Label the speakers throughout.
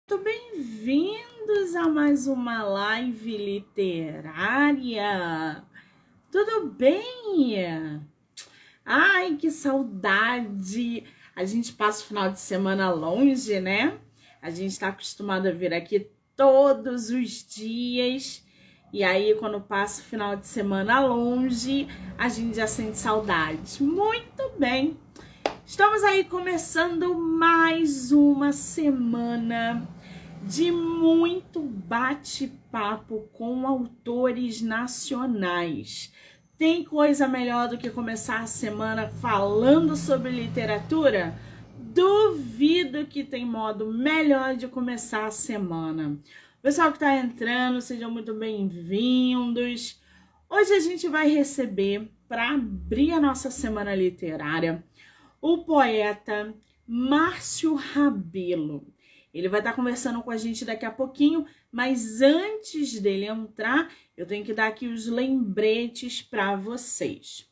Speaker 1: Muito bem-vindos a mais uma live literária. Tudo bem? Ai, que saudade! A gente passa o final de semana longe, né? A gente está acostumado a vir aqui todos os dias. E aí, quando passa o final de semana longe, a gente já sente saudade. Muito bem! Estamos aí começando mais uma semana de muito bate-papo com autores nacionais. Tem coisa melhor do que começar a semana falando sobre literatura? Duvido que tem modo melhor de começar a semana. Pessoal que está entrando, sejam muito bem-vindos. Hoje a gente vai receber, para abrir a nossa semana literária, o poeta Márcio Rabelo. Ele vai estar conversando com a gente daqui a pouquinho, mas antes dele entrar, eu tenho que dar aqui os lembretes para vocês.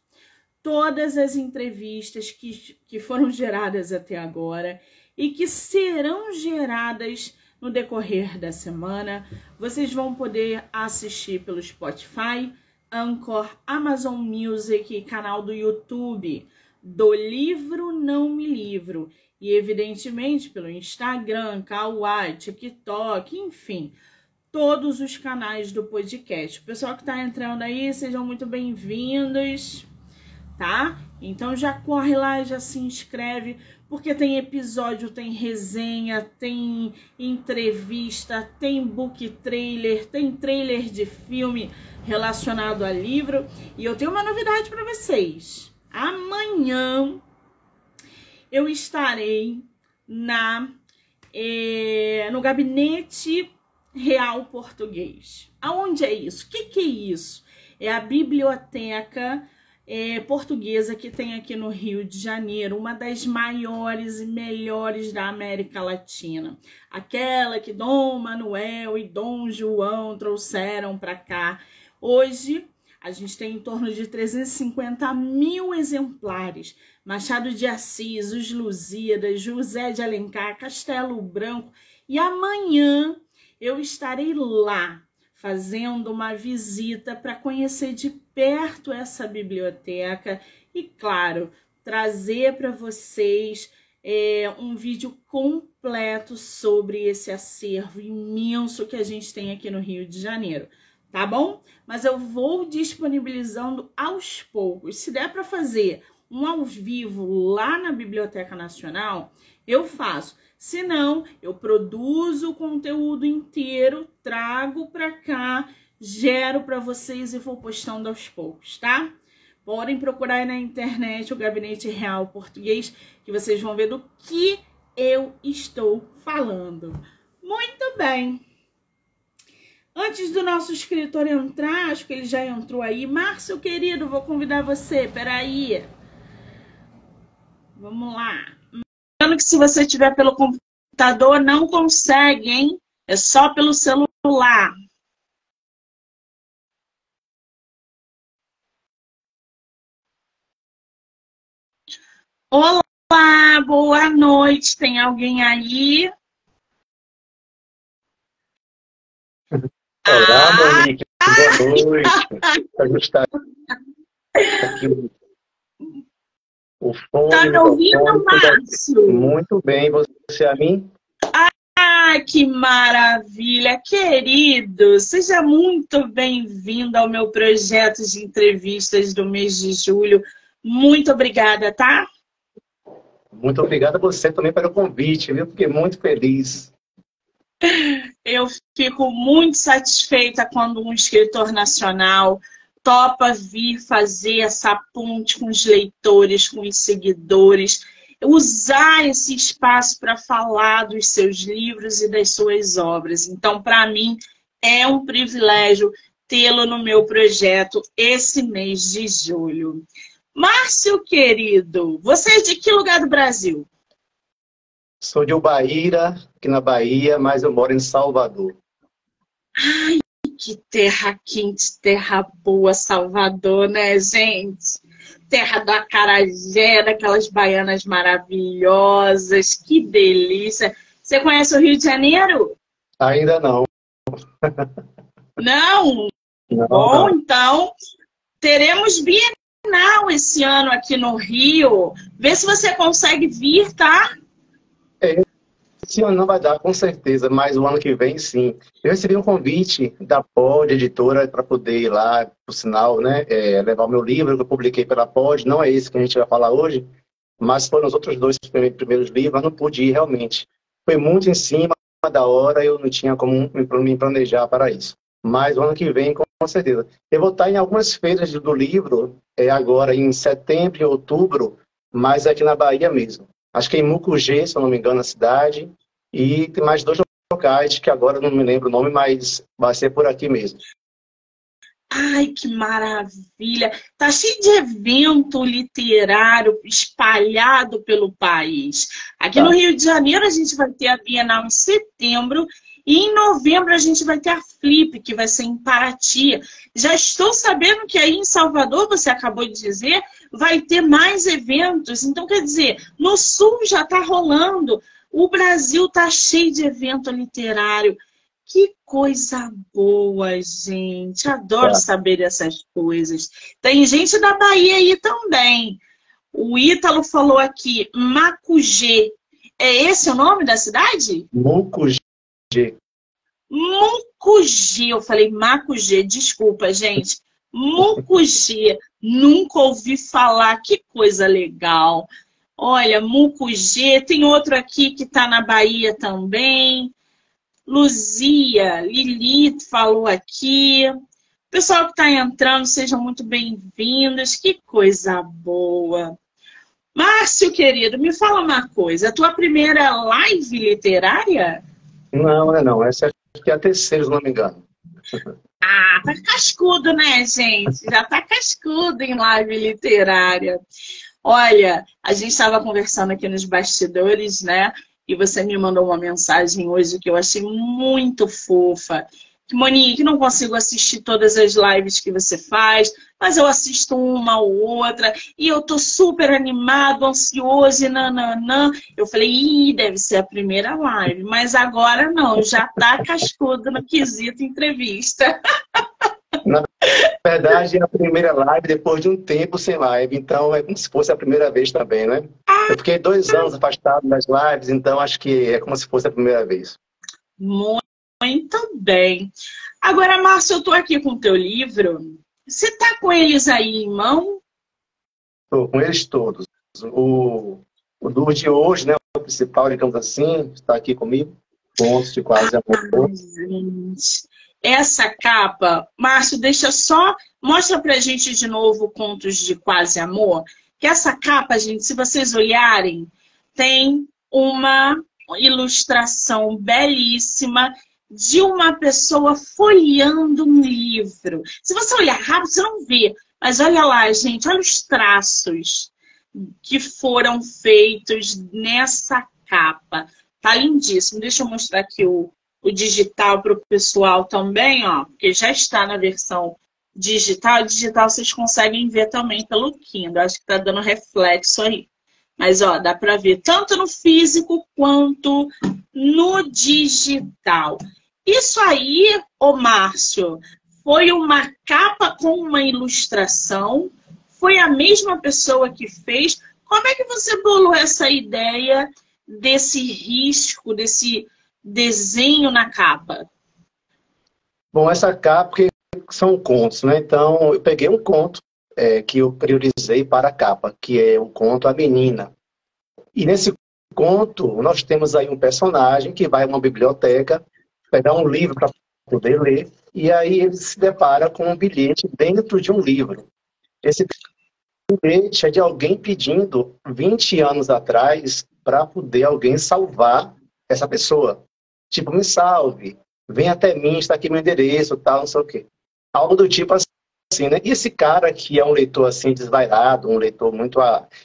Speaker 1: Todas as entrevistas que foram geradas até agora e que serão geradas no decorrer da semana, vocês vão poder assistir pelo Spotify, Anchor, Amazon Music e canal do YouTube do Livro Não Me Livro. E, evidentemente, pelo Instagram, Kawaii, TikTok, enfim, todos os canais do podcast. O pessoal que está entrando aí, sejam muito bem-vindos, tá? Então já corre lá, já se inscreve, porque tem episódio, tem resenha, tem entrevista, tem book trailer, tem trailer de filme relacionado a livro. E eu tenho uma novidade para vocês. Amanhã eu estarei no Gabinete Real Português. Aonde é isso? O que é isso? É a biblioteca portuguesa que tem aqui no Rio de Janeiro, uma das maiores e melhores da América Latina. Aquela que Dom Manuel e Dom João trouxeram para cá. Hoje a gente tem em torno de 350 mil exemplares. Machado de Assis, Os Lusíadas, José de Alencar, Castelo Branco. E amanhã eu estarei lá fazendo uma visita para conhecer de perto essa biblioteca e, claro, trazer para vocês um vídeo completo sobre esse acervo imenso que a gente tem aqui no Rio de Janeiro. Tá bom? Mas eu vou disponibilizando aos poucos. Se der para fazer um ao vivo lá na Biblioteca Nacional, eu faço. Se não, eu produzo o conteúdo inteiro, trago para cá, gero para vocês e vou postando aos poucos, tá? Podem procurar aí na internet o Gabinete Real Português, que vocês vão ver do que eu estou falando. Muito bem. Antes do nosso escritor entrar, acho que ele já entrou aí. Márcio, querido, vou convidar você. Peraí. Vamos lá. Lembrando que se você estiver pelo computador, não consegue, hein? É só pelo celular. Olá, boa noite. Tem alguém aí?
Speaker 2: Olá, Monique. Boa noite. Para gostar aqui o fone.
Speaker 1: Tá me ouvindo, Márcio?
Speaker 2: Muito bem. Você a mim?
Speaker 1: Ah, que maravilha, querido! Seja muito bem-vindo ao meu projeto de entrevistas do mês de julho. Muito obrigada, tá?
Speaker 2: Muito obrigado a você também pelo convite, viu? Fiquei muito feliz.
Speaker 1: Eu fico muito satisfeita quando um escritor nacional topa vir fazer essa ponte com os leitores, com os seguidores, usar esse espaço para falar dos seus livros e das suas obras. Então, para mim, é um privilégio tê-lo no meu projeto esse mês de julho. Márcio, querido, você é de que lugar do Brasil?
Speaker 2: Sou de Ubaíra, aqui na Bahia, mas eu moro em Salvador.
Speaker 1: Ai, que terra quente, terra boa, Salvador, né, gente? Terra do acarajé, daquelas baianas maravilhosas, que delícia. Você conhece o Rio de Janeiro?
Speaker 2: Ainda não.
Speaker 1: Não?
Speaker 2: Não,
Speaker 1: Bom,
Speaker 2: não.
Speaker 1: então, teremos Bienal esse ano aqui no Rio. Vê se você consegue vir, tá?
Speaker 2: Esse ano não vai dar, com certeza, mas o ano que vem, sim. Eu recebi um convite da Pod Editora para poder ir lá, por sinal, né, levar o meu livro que eu publiquei pela Pod. Não é esse que a gente vai falar hoje, mas foram os outros dois primeiros livros, eu não pude ir realmente. Foi muito em cima da hora, eu não tinha como me planejar para isso. Mas o ano que vem, com certeza. Eu vou estar em algumas feiras do livro, agora em setembro e outubro, mas aqui na Bahia mesmo. Acho que é em Mucugê, se eu não me engano, a cidade. E tem mais dois locais que agora eu não me lembro o nome, mas vai ser por aqui mesmo.
Speaker 1: Ai, que maravilha! Tá cheio de evento literário espalhado pelo país. Aqui no
Speaker 2: Tá.
Speaker 1: Rio de Janeiro a gente vai ter a Bienal em setembro e em novembro a gente vai ter a Flip, que vai ser em Paraty. Já estou sabendo que aí em Salvador, você acabou de dizer, vai ter mais eventos. Então, quer dizer, no Sul já está rolando. O Brasil está cheio de evento literário. Que coisa boa, gente. Adoro
Speaker 2: Tá.
Speaker 1: saber dessas coisas. Tem gente da Bahia aí também. O Ítalo falou aqui, Macugê. É esse o nome da cidade?
Speaker 2: Mucugê.
Speaker 1: Mucugê. Eu falei Macugê, desculpa, gente. Mucugê. Nunca ouvi falar. Que coisa legal. Olha, Mucugê. Tem outro aqui que está na Bahia também. Luzia, Lilith falou aqui. Pessoal que está entrando, sejam muito bem-vindos. Que coisa boa. Márcio, querido, me fala uma coisa. A tua primeira live literária?
Speaker 2: Não, não. Essa acho que é a terceira, se não me engano.
Speaker 1: Ah, tá cascudo, né, gente? Já tá cascudo em live literária. Olha, a gente estava conversando aqui nos bastidores, né? E você me mandou uma mensagem hoje que eu achei muito fofa. Que, Monique, não consigo assistir todas as lives que você faz, mas eu assisto uma ou outra e eu tô super animado, ansioso e nananã. Eu falei, ih, deve ser a primeira live, mas agora não, já tá cascudo no quesito entrevista.
Speaker 2: Na verdade, é a primeira live depois de um tempo sem live, então é como se fosse a primeira vez também, né? Eu fiquei 2 anos afastado das lives, então acho que é como se fosse a primeira vez.
Speaker 1: Muito bem. Agora, Márcio, eu tô aqui com o teu livro. Você tá com eles aí em mão?
Speaker 2: Estou com eles todos. O do de hoje, né, o principal, digamos assim, está aqui comigo. Contos de Quase Amor.
Speaker 1: Ai, gente. Essa capa, Márcio, deixa só, mostra pra gente de novo Contos de Quase Amor, que essa capa, gente, se vocês olharem, tem uma ilustração belíssima de uma pessoa folheando um livro. Se você olhar rápido, você não vê, mas olha lá, gente, olha os traços que foram feitos nessa capa. Tá lindíssimo. Deixa eu mostrar aqui o digital para o pessoal também, ó, porque já está na versão digital. Digital vocês conseguem ver também pelo Kindle. Acho que tá dando reflexo aí. Mas, ó, dá para ver tanto no físico quanto no digital. Isso aí, ô Márcio, foi uma capa com uma ilustração? Foi a mesma pessoa que fez? Como é que você bolou essa ideia desse risco, desse desenho na capa?
Speaker 2: Bom, essa capa, porque são contos, né? Então, eu peguei um conto que eu priorizei para a capa, que é o conto A Menina. E nesse conto, nós temos aí um personagem que vai a uma biblioteca, pegar um livro para poder ler, e aí ele se depara com um bilhete dentro de um livro. Esse bilhete é de alguém pedindo 20 anos atrás para poder alguém salvar essa pessoa. Tipo, me salve, vem até mim, está aqui meu endereço, tal, não sei o quê. Algo do tipo assim, né? E esse cara que é um leitor assim desvairado, um leitor muito...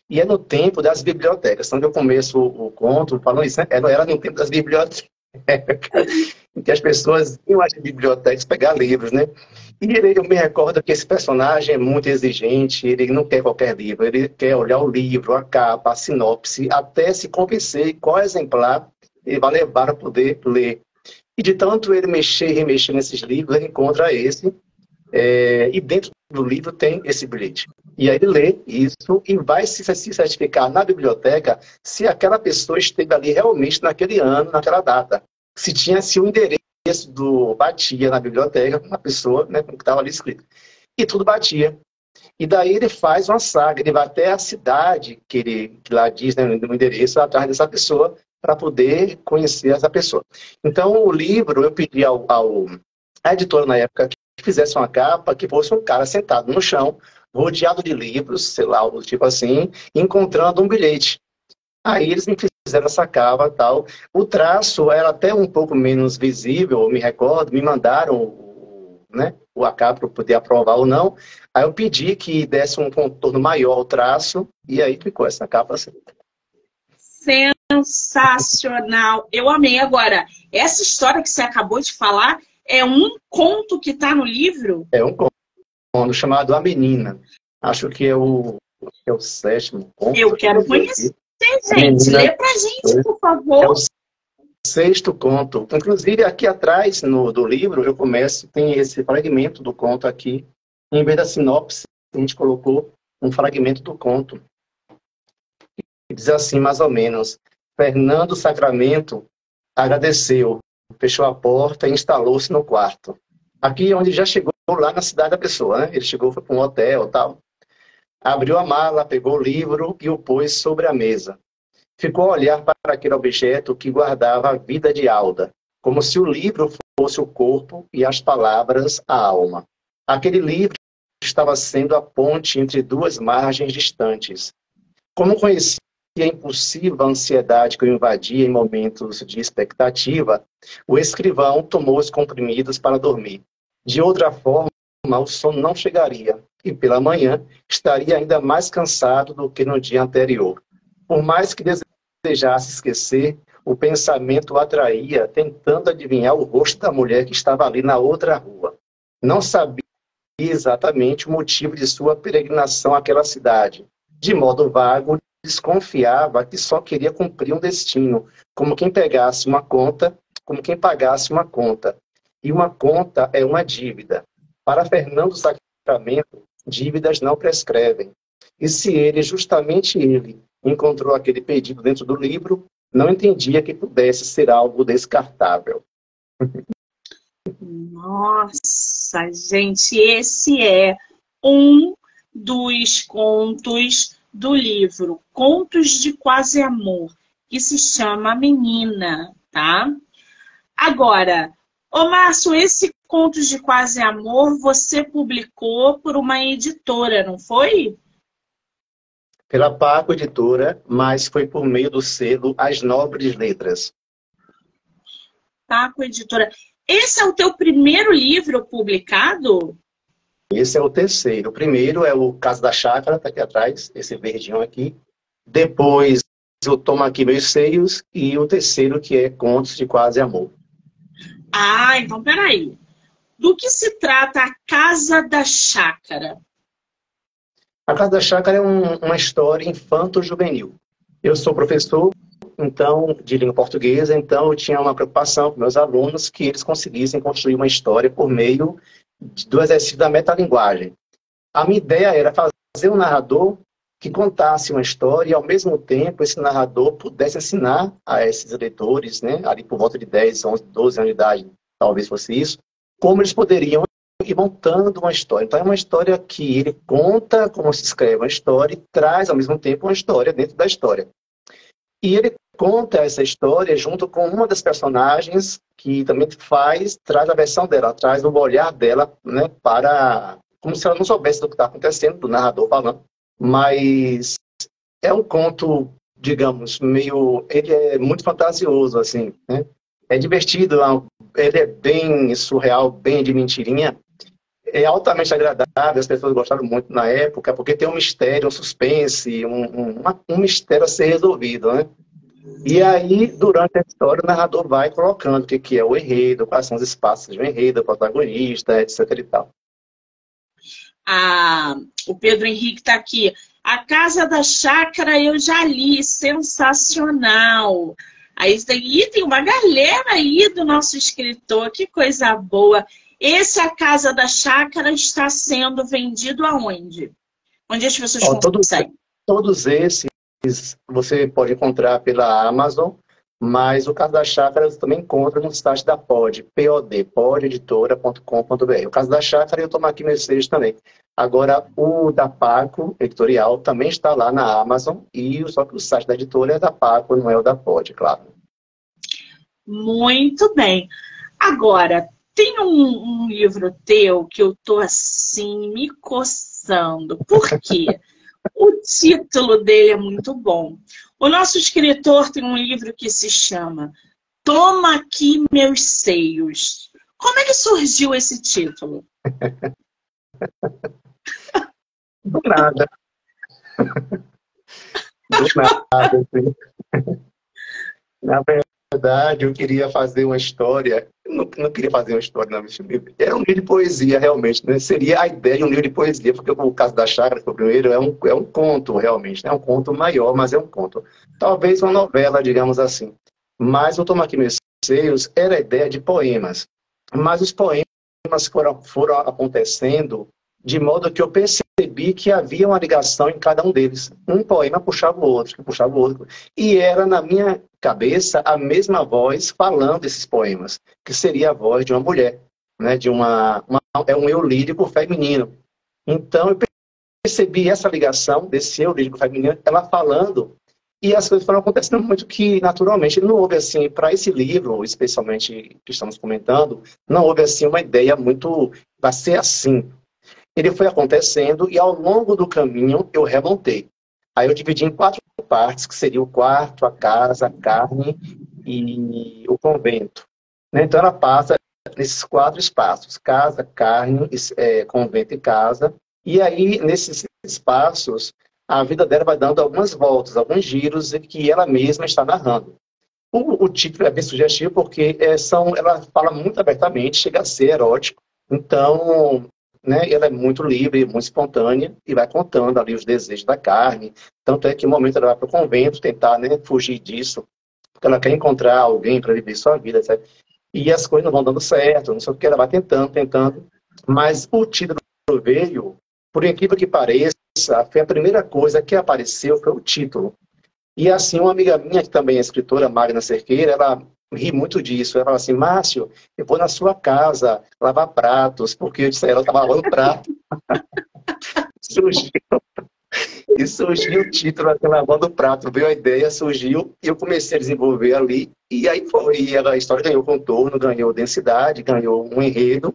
Speaker 2: E é no tempo das bibliotecas. Quando eu começo o conto, falando isso, né? Era no tempo das bibliotecas. Em que as pessoas iam às bibliotecas pegar livros, né? E eu me recordo que esse personagem é muito exigente, ele não quer qualquer livro, ele quer olhar o livro, a capa, a sinopse, até se convencer qual exemplar ele vai levar a poder ler. E de tanto ele mexer e remexer nesses livros, ele encontra esse, e dentro do livro tem esse bilhete. E aí ele lê isso e vai se certificar na biblioteca se aquela pessoa esteve ali realmente naquele ano, naquela data. Se o endereço batia na biblioteca com a pessoa, né, com o que estava ali escrito. E tudo batia. E daí ele faz uma saga, ele vai até a cidade que lá diz, né, no endereço, atrás dessa pessoa, para poder conhecer essa pessoa. Então, o livro, eu pedi à editora na época que fizesse uma capa que fosse um cara sentado no chão, rodeado de livros, sei lá, algo tipo assim, encontrando um bilhete. Aí eles me fizeram essa capa e tal. O traço era até um pouco menos visível, eu me recordo, me mandaram né, o capa para poder aprovar ou não. Aí eu pedi que desse um contorno maior ao traço, e aí ficou essa capa assim.
Speaker 1: Sensacional! Eu amei. Agora, essa história que você acabou de falar é um conto que está no livro?
Speaker 2: É um conto chamado A Menina. Acho que é o 7º conto.
Speaker 1: Eu quero conhecer, gente. Lê pra gente, por favor.
Speaker 2: É o 6º conto. Inclusive, aqui atrás do livro, eu começo, tem esse fragmento do conto aqui. Em vez da sinopse, a gente colocou um fragmento do conto. Diz assim, mais ou menos: Fernando Sacramento agradeceu, fechou a porta e instalou-se no quarto. Aqui é onde já chegou lá na cidade da pessoa, né? Ele chegou, foi para um hotel e tal. Abriu a mala, pegou o livro e o pôs sobre a mesa. Ficou a olhar para aquele objeto que guardava a vida de Alda, como se o livro fosse o corpo e as palavras a alma. Aquele livro estava sendo a ponte entre duas margens distantes. Como conhecia a impulsiva ansiedade que o invadia em momentos de expectativa, o escrivão tomou os comprimidos para dormir. De outra forma, o sono não chegaria, e pela manhã estaria ainda mais cansado do que no dia anterior. Por mais que desejasse esquecer, o pensamento o atraía, tentando adivinhar o rosto da mulher que estava ali na outra rua. Não sabia exatamente o motivo de sua peregrinação àquela cidade. De modo vago, desconfiava que só queria cumprir um destino, como quem pagasse uma conta. E uma conta é uma dívida. Para Fernando Sacramento, dívidas não prescrevem. E se justamente ele, encontrou aquele pedido dentro do livro, não entendia que pudesse ser algo descartável.
Speaker 1: Nossa, gente, esse é um dos contos do livro Contos de Quase Amor, que se chama A Menina, tá? Agora, ô Márcio, esse Contos de Quase Amor você publicou por uma editora, não foi?
Speaker 2: Pela Paco Editora, mas foi por meio do selo As Nobres Letras.
Speaker 1: Paco Editora. Esse é o teu primeiro livro publicado?
Speaker 2: Esse é o terceiro. O primeiro é o Casa da Chácara, está aqui atrás, esse verdinho aqui. Depois eu Tomo Aqui Meus Seios, e o terceiro que é Contos de Quase Amor.
Speaker 1: Ah, então peraí. Do que se trata a Casa da Chácara?
Speaker 2: A Casa da Chácara é uma história infanto-juvenil. Eu sou professor, então, de língua portuguesa, então eu tinha uma preocupação com meus alunos que eles conseguissem construir uma história por meio do exercício da metalinguagem. A minha ideia era fazer um narrador que contasse uma história e, ao mesmo tempo, esse narrador pudesse ensinar a esses leitores, né, ali por volta de 10, 11, 12 anos de idade, talvez fosse isso, como eles poderiam ir montando uma história. Então, é uma história que ele conta como se escreve uma história e traz, ao mesmo tempo, uma história dentro da história. E ele conta essa história junto com uma das personagens que também traz a versão dela, traz o olhar dela, né, como se ela não soubesse do que está acontecendo, do narrador falando. Mas é um conto, digamos, ele é muito fantasioso, assim, né? É divertido, ele é bem surreal, bem de mentirinha. É altamente agradável, as pessoas gostaram muito na época, porque tem um mistério, um suspense, um mistério a ser resolvido, né? E aí, durante a história, o narrador vai colocando o que é o enredo, quais são os espaços do enredo, o protagonista, etc. e tal.
Speaker 1: O Pedro Henrique está aqui. A Casa da Chácara eu já li, sensacional. Aí tem uma galera aí do nosso escritor, que coisa boa. Esse A Casa da Chácara está sendo vendido aonde? Onde as pessoas
Speaker 2: Ó,
Speaker 1: conseguem?
Speaker 2: todos esses você pode encontrar pela Amazon, mas o Caso da Chácara você também encontra no site da Pod, podeditora.com.br. O Caso da Chácara eu tomo aqui Mercedes também. Agora, o da Paco, editorial, também está lá na Amazon, só que o site da editora é da Paco, não é o da Pod, claro.
Speaker 1: Muito bem. Agora, tem um livro teu que eu tô assim me coçando. Por quê? O título dele é muito bom. O nosso escritor tem um livro que se chama Toma Aqui Meus Seios. Como é que surgiu esse título?
Speaker 2: Do nada. Do nada, assim. Na verdade, eu queria fazer uma história. Eu não queria fazer uma história, não. Era um livro de poesia, realmente, né? Seria a ideia de um livro de poesia, porque o Caso da Chácara, que foi o primeiro, é um conto, realmente. Né? É um conto maior, mas é um conto. Talvez uma novela, digamos assim. Mas o Toma Aqui Meus Seios era a ideia de poemas. Mas os poemas foram acontecendo de modo que eu percebi que havia uma ligação em cada um deles. Um poema puxava o outro, que puxava o outro. E era, na minha cabeça, a mesma voz falando esses poemas, que seria a voz de uma mulher, né? É um eu lírico feminino. Então, eu percebi essa ligação desse eu lírico feminino, ela falando, e as coisas foram acontecendo muito que, naturalmente, não houve, assim, para esse livro, especialmente que estamos comentando, não houve, assim, uma ideia muito, vai ser assim. Ele foi acontecendo e ao longo do caminho eu remontei. Aí eu dividi em 4 partes, que seria o quarto, a casa, a carne e o convento. Né? Então ela passa nesses 4 espaços, casa, carne, convento e casa. E aí, nesses espaços, a vida dela vai dando algumas voltas, alguns giros, e que ela mesma está narrando. O título é bem sugestivo porque ela fala muito abertamente, chega a ser erótico. Então, né, ela é muito livre, muito espontânea e vai contando ali os desejos da carne. Tanto é que, no momento, ela vai para o convento tentar, né, fugir disso, porque ela quer encontrar alguém para viver sua vida, etc. E as coisas não vão dando certo, não sei o que, ela vai tentando. Mas o título veio, por incrível que pareça, foi a primeira coisa que apareceu, foi o título. E assim, uma amiga minha, que também é escritora, Magna Cerqueira, ela ri muito disso. Ela fala assim, Márcio, eu vou na sua casa lavar pratos, porque eu disse a ela, estava lavando prato. Surgiu, e surgiu o título, assim, lavando prato, veio a ideia, surgiu, e eu comecei a desenvolver ali, e aí foi, e a história ganhou contorno, ganhou densidade, ganhou um enredo.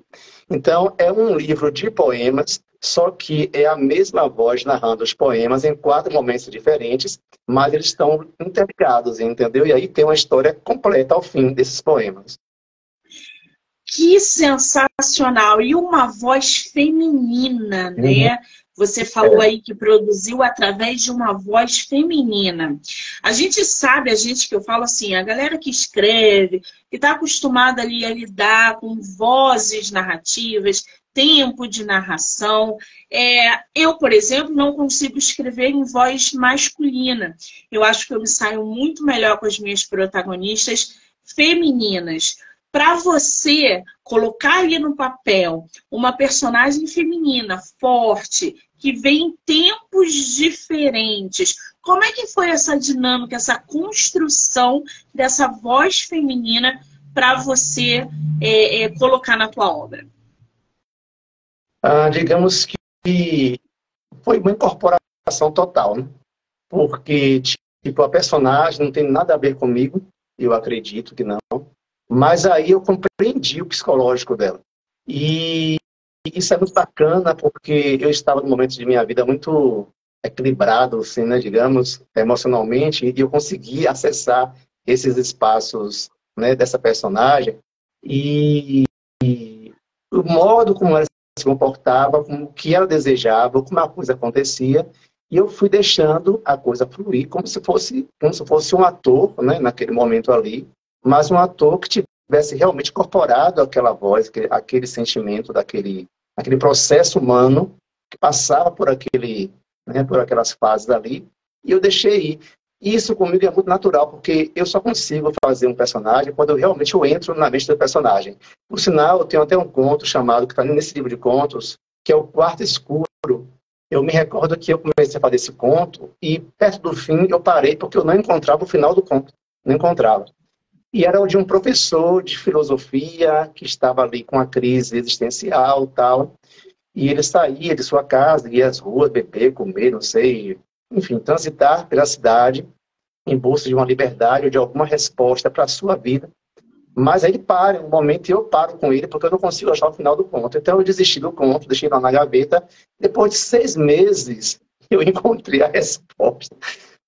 Speaker 2: Então, é um livro de poemas, só que é a mesma voz narrando os poemas em 4 momentos diferentes, mas eles estão interligados, entendeu? E aí tem uma história completa ao fim desses poemas.
Speaker 1: Que sensacional! E uma voz feminina,
Speaker 2: Uhum.
Speaker 1: né? Você falou aí que produziu através de uma voz feminina. A gente sabe, a gente que eu falo assim, a galera que escreve, que está acostumada ali a lidar com vozes narrativas, tempo de narração. Eu, por exemplo, não consigo escrever em voz masculina. Eu acho que eu me saio muito melhor com as minhas protagonistas femininas. Para você colocar ali no papel uma personagem feminina, forte, que vem em tempos diferentes, como é que foi essa dinâmica, essa construção dessa voz feminina para você colocar na tua obra?
Speaker 2: Digamos que foi uma incorporação total, né? Porque tipo, a personagem não tem nada a ver comigo, eu acredito que não. Mas aí eu compreendi o psicológico dela. E isso é muito bacana, porque eu estava num momento de minha vida muito equilibrado, assim, né, digamos, emocionalmente, e eu consegui acessar esses espaços, né, dessa personagem. E o modo como ela se comportava, como o que ela desejava, como a coisa acontecia, e eu fui deixando a coisa fluir como se fosse um ator, né, naquele momento ali, mas um ator que tivesse realmente incorporado aquela voz, aquele sentimento, aquele processo humano que passava por por aquelas fases ali, e eu deixei ir. E isso comigo é muito natural, porque eu só consigo fazer um personagem quando eu entro na mente do personagem. Por sinal, eu tenho até um conto chamado, que está nesse livro de contos, que é o Quarto Escuro. Eu me recordo que eu comecei a fazer esse conto e, perto do fim, eu parei porque eu não encontrava o final do conto. Não encontrava. E era o de um professor de filosofia que estava ali com uma crise existencial e tal. E ele saía de sua casa, ia às ruas, beber, comer, não sei, enfim, transitar pela cidade em busca de uma liberdade ou de alguma resposta para a sua vida. Mas aí ele para, um momento, e eu paro com ele, porque eu não consigo achar o final do conto. Então eu desisti do conto, deixei lá na gaveta. Depois de 6 meses, eu encontrei a resposta.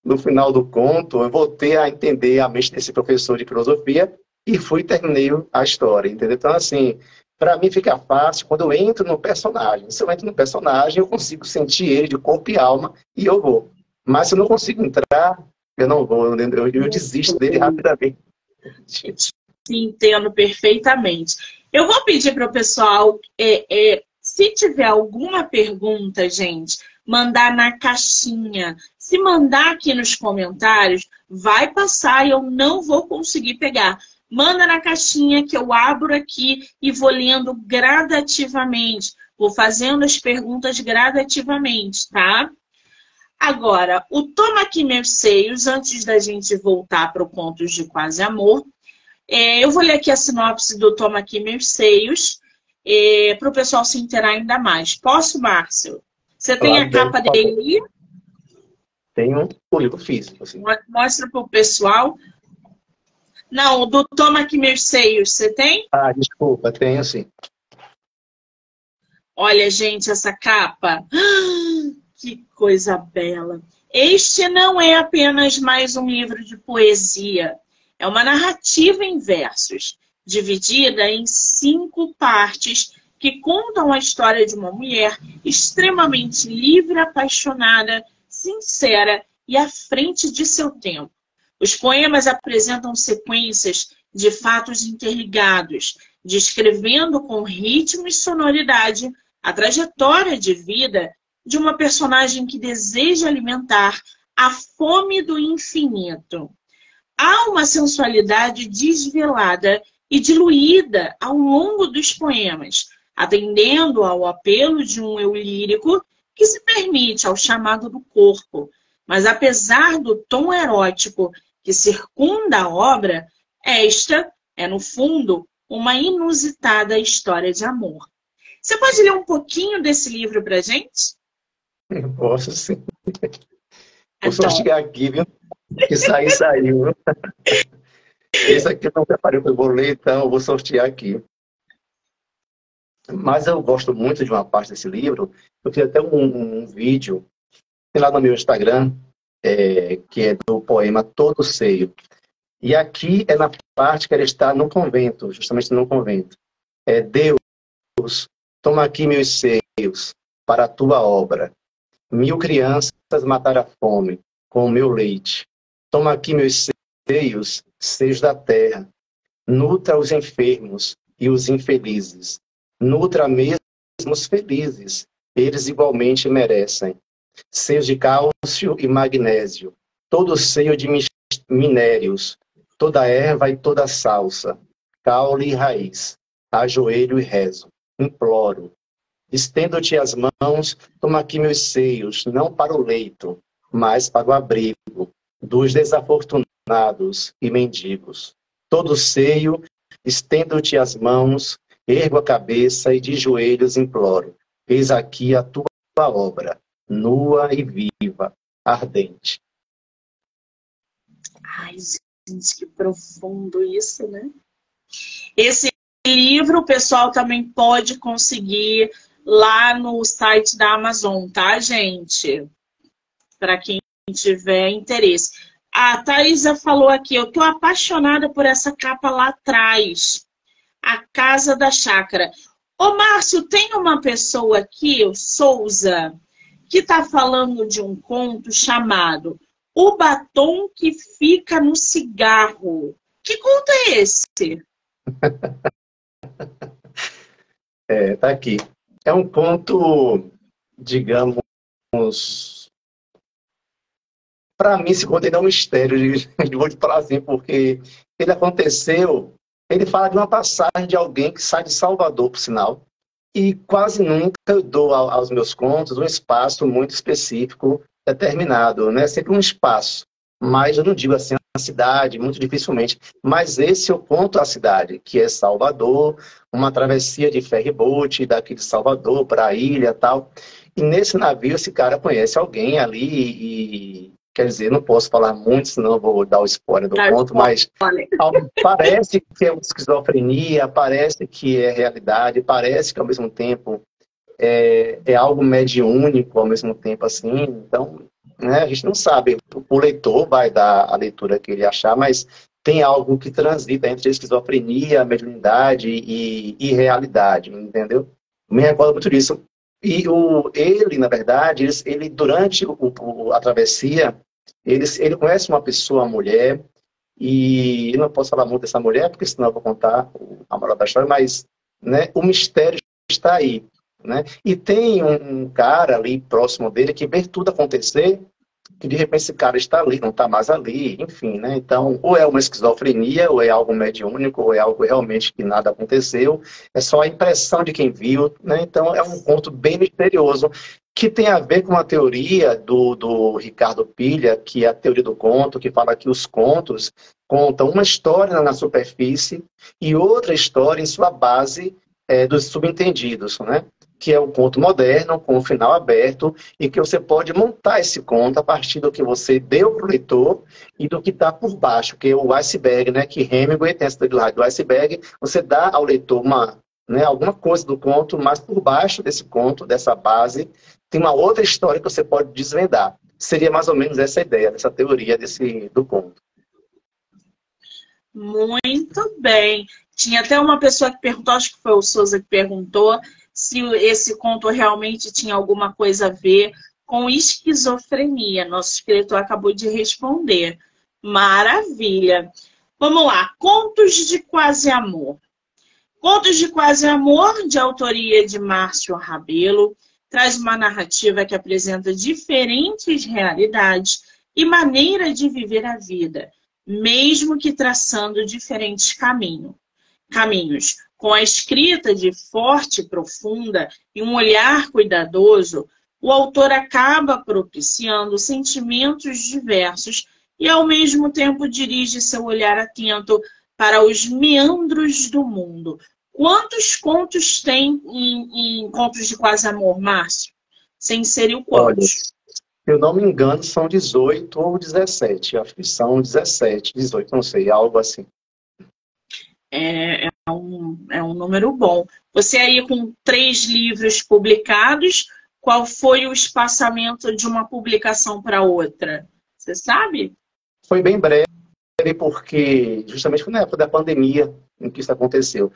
Speaker 2: No final do conto, eu voltei a entender a mente desse professor de filosofia e fui e terminei a história, entendeu? Então, assim, para mim fica fácil quando eu entro no personagem. Se eu entro no personagem, eu consigo sentir ele de corpo e alma e eu vou. Mas se eu não consigo entrar, eu não vou, eu desisto dele rapidamente.
Speaker 1: Entendo perfeitamente. Eu vou pedir para o pessoal, se tiver alguma pergunta, gente, mandar na caixinha. Se mandar aqui nos comentários, vai passar e eu não vou conseguir pegar. Manda na caixinha que eu abro aqui e vou lendo gradativamente. Vou fazendo as perguntas gradativamente, tá? Agora, o Toma Aqui Meus Seios, antes da gente voltar para o Contos de Quase Amor, eu vou ler aqui a sinopse do Toma Aqui Meus Seios, para o pessoal se inteirar ainda mais. Posso, Márcio? Você tem
Speaker 2: Claro,
Speaker 1: a capa dele?
Speaker 2: Tenho o livro físico, assim.
Speaker 1: Mostra para o pessoal. Não, o do Toma Aqui Meus Seios, você tem?
Speaker 2: Ah, desculpa, tenho sim.
Speaker 1: Olha, gente, essa capa. Que coisa bela. Este não é apenas mais um livro de poesia. É uma narrativa em versos, dividida em 5 partes que contam a história de uma mulher extremamente livre, apaixonada, sincera e à frente de seu tempo. Os poemas apresentam sequências de fatos interligados, descrevendo com ritmo e sonoridade a trajetória de vida de uma personagem que deseja alimentar a fome do infinito. Há uma sensualidade desvelada e diluída ao longo dos poemas, atendendo ao apelo de um eu lírico que se permite ao chamado do corpo. Mas apesar do tom erótico que circunda a obra, esta é, no fundo, uma inusitada história de amor. Você pode ler um pouquinho desse livro para a gente?
Speaker 2: Posso sim. Vou
Speaker 1: Então,
Speaker 2: sortear aqui, viu? Que saiu. Esse aqui eu não preparei para eu vou ler, então eu vou sortear aqui. Mas eu gosto muito de uma parte desse livro. Eu fiz até um vídeo, tem lá no meu Instagram, que é do poema Todo Seio. E aqui é na parte que ela está no convento, justamente no convento. Deus, toma aqui meus seios para a tua obra. 1000 crianças mataram a fome com o meu leite. Toma aqui meus seios, seios da terra. Nutra os enfermos e os infelizes. Nutra mesmo os felizes. Eles igualmente merecem. Seios de cálcio e magnésio. Todo seio de minérios. Toda erva e toda salsa. Caule e raiz. Ajoelho e rezo. Imploro. Estendo-te as mãos, toma aqui meus seios, não para o leito, mas para o abrigo dos desafortunados e mendigos. Todo seio, estendo-te as mãos, ergo a cabeça e de joelhos imploro. Eis aqui a tua obra, nua e viva, ardente.
Speaker 1: ai, gente, que profundo isso, né? Esse livro o pessoal também pode conseguir lá no site da Amazon, tá, gente? Para quem tiver interesse. A Thaisa falou aqui, eu tô apaixonada por essa capa lá atrás. A Casa da Chácara. Ô, Márcio, tem uma pessoa aqui, o Souza, que tá falando de um conto chamado O Batom que Fica no Cigarro. Que conto é esse?
Speaker 2: Tá aqui. É um conto, digamos, Para mim, esse conto ainda é um mistério, vou te falar assim, porque ele aconteceu, ele fala de uma passagem de alguém que sai de Salvador, por sinal, e quase nunca eu dou aos meus contos um espaço muito específico, determinado, né? Sempre um espaço, mas eu não digo assim a cidade, muito dificilmente, mas esse eu conto a cidade, que é Salvador, uma travessia de ferry-boat daqui de Salvador para a ilha e tal, e nesse navio esse cara conhece alguém ali e, quer dizer, não posso falar muito, senão eu vou dar o spoiler do conto, mas parece que é uma esquizofrenia, parece que é realidade, parece que ao mesmo tempo é algo mediúnico, ao mesmo tempo assim, então, né, a gente não sabe, o leitor vai dar a leitura que ele achar, mas tem algo que transita entre esquizofrenia, mediunidade e realidade, entendeu? Me recordo muito disso. E ele, na verdade, ele durante a travessia, ele conhece uma pessoa, uma mulher, e eu não posso falar muito dessa mulher, porque senão eu vou contar a moral da história, mas, né, o mistério está aí, né? E tem um cara ali próximo dele que vê tudo acontecer, que de repente esse cara está ali, não está mais ali, enfim, né? Então, ou é uma esquizofrenia, ou é algo mediúnico, ou é algo realmente que nada aconteceu, é só a impressão de quem viu, né? Então, é um conto bem misterioso, que tem a ver com uma teoria do Ricardo Pilha, que é a teoria do conto, que fala que os contos contam uma história na superfície e outra história em sua base dos subentendidos, né? Que é o conto moderno, com o final aberto, e que você pode montar esse conto a partir do que você deu para o leitor e do que está por baixo, que é o iceberg, né? Que Hemingway tem essa teoria do iceberg, você dá ao leitor alguma coisa do conto, mas por baixo desse conto, dessa base, tem uma outra história que você pode desvendar. Seria mais ou menos essa ideia, dessa teoria do conto.
Speaker 1: Muito bem. Tinha até uma pessoa que perguntou, acho que foi o Souza que perguntou, se esse conto realmente tinha alguma coisa a ver com esquizofrenia. Nosso escritor acabou de responder. Maravilha. Vamos lá. Contos de Quase Amor. Contos de Quase Amor, de autoria de Márcio Rabelo, traz uma narrativa que apresenta diferentes realidades e maneira de viver a vida, mesmo que traçando diferentes caminhos. Com a escrita de forte, profunda e um olhar cuidadoso, o autor acaba propiciando sentimentos diversos e, ao mesmo tempo, dirige seu olhar atento para os meandros do mundo. Quantos contos tem em Contos de Quase Amor, Márcio? Você inseriu quantos?
Speaker 2: Se eu não me engano, são 18 ou 17. Acho que são 17, 18, não sei, algo assim.
Speaker 1: É um número bom. Você aí com 3 livros publicados, qual foi o espaçamento de uma publicação para outra? Você sabe?
Speaker 2: Foi bem breve, porque justamente foi na época da pandemia em que isso aconteceu.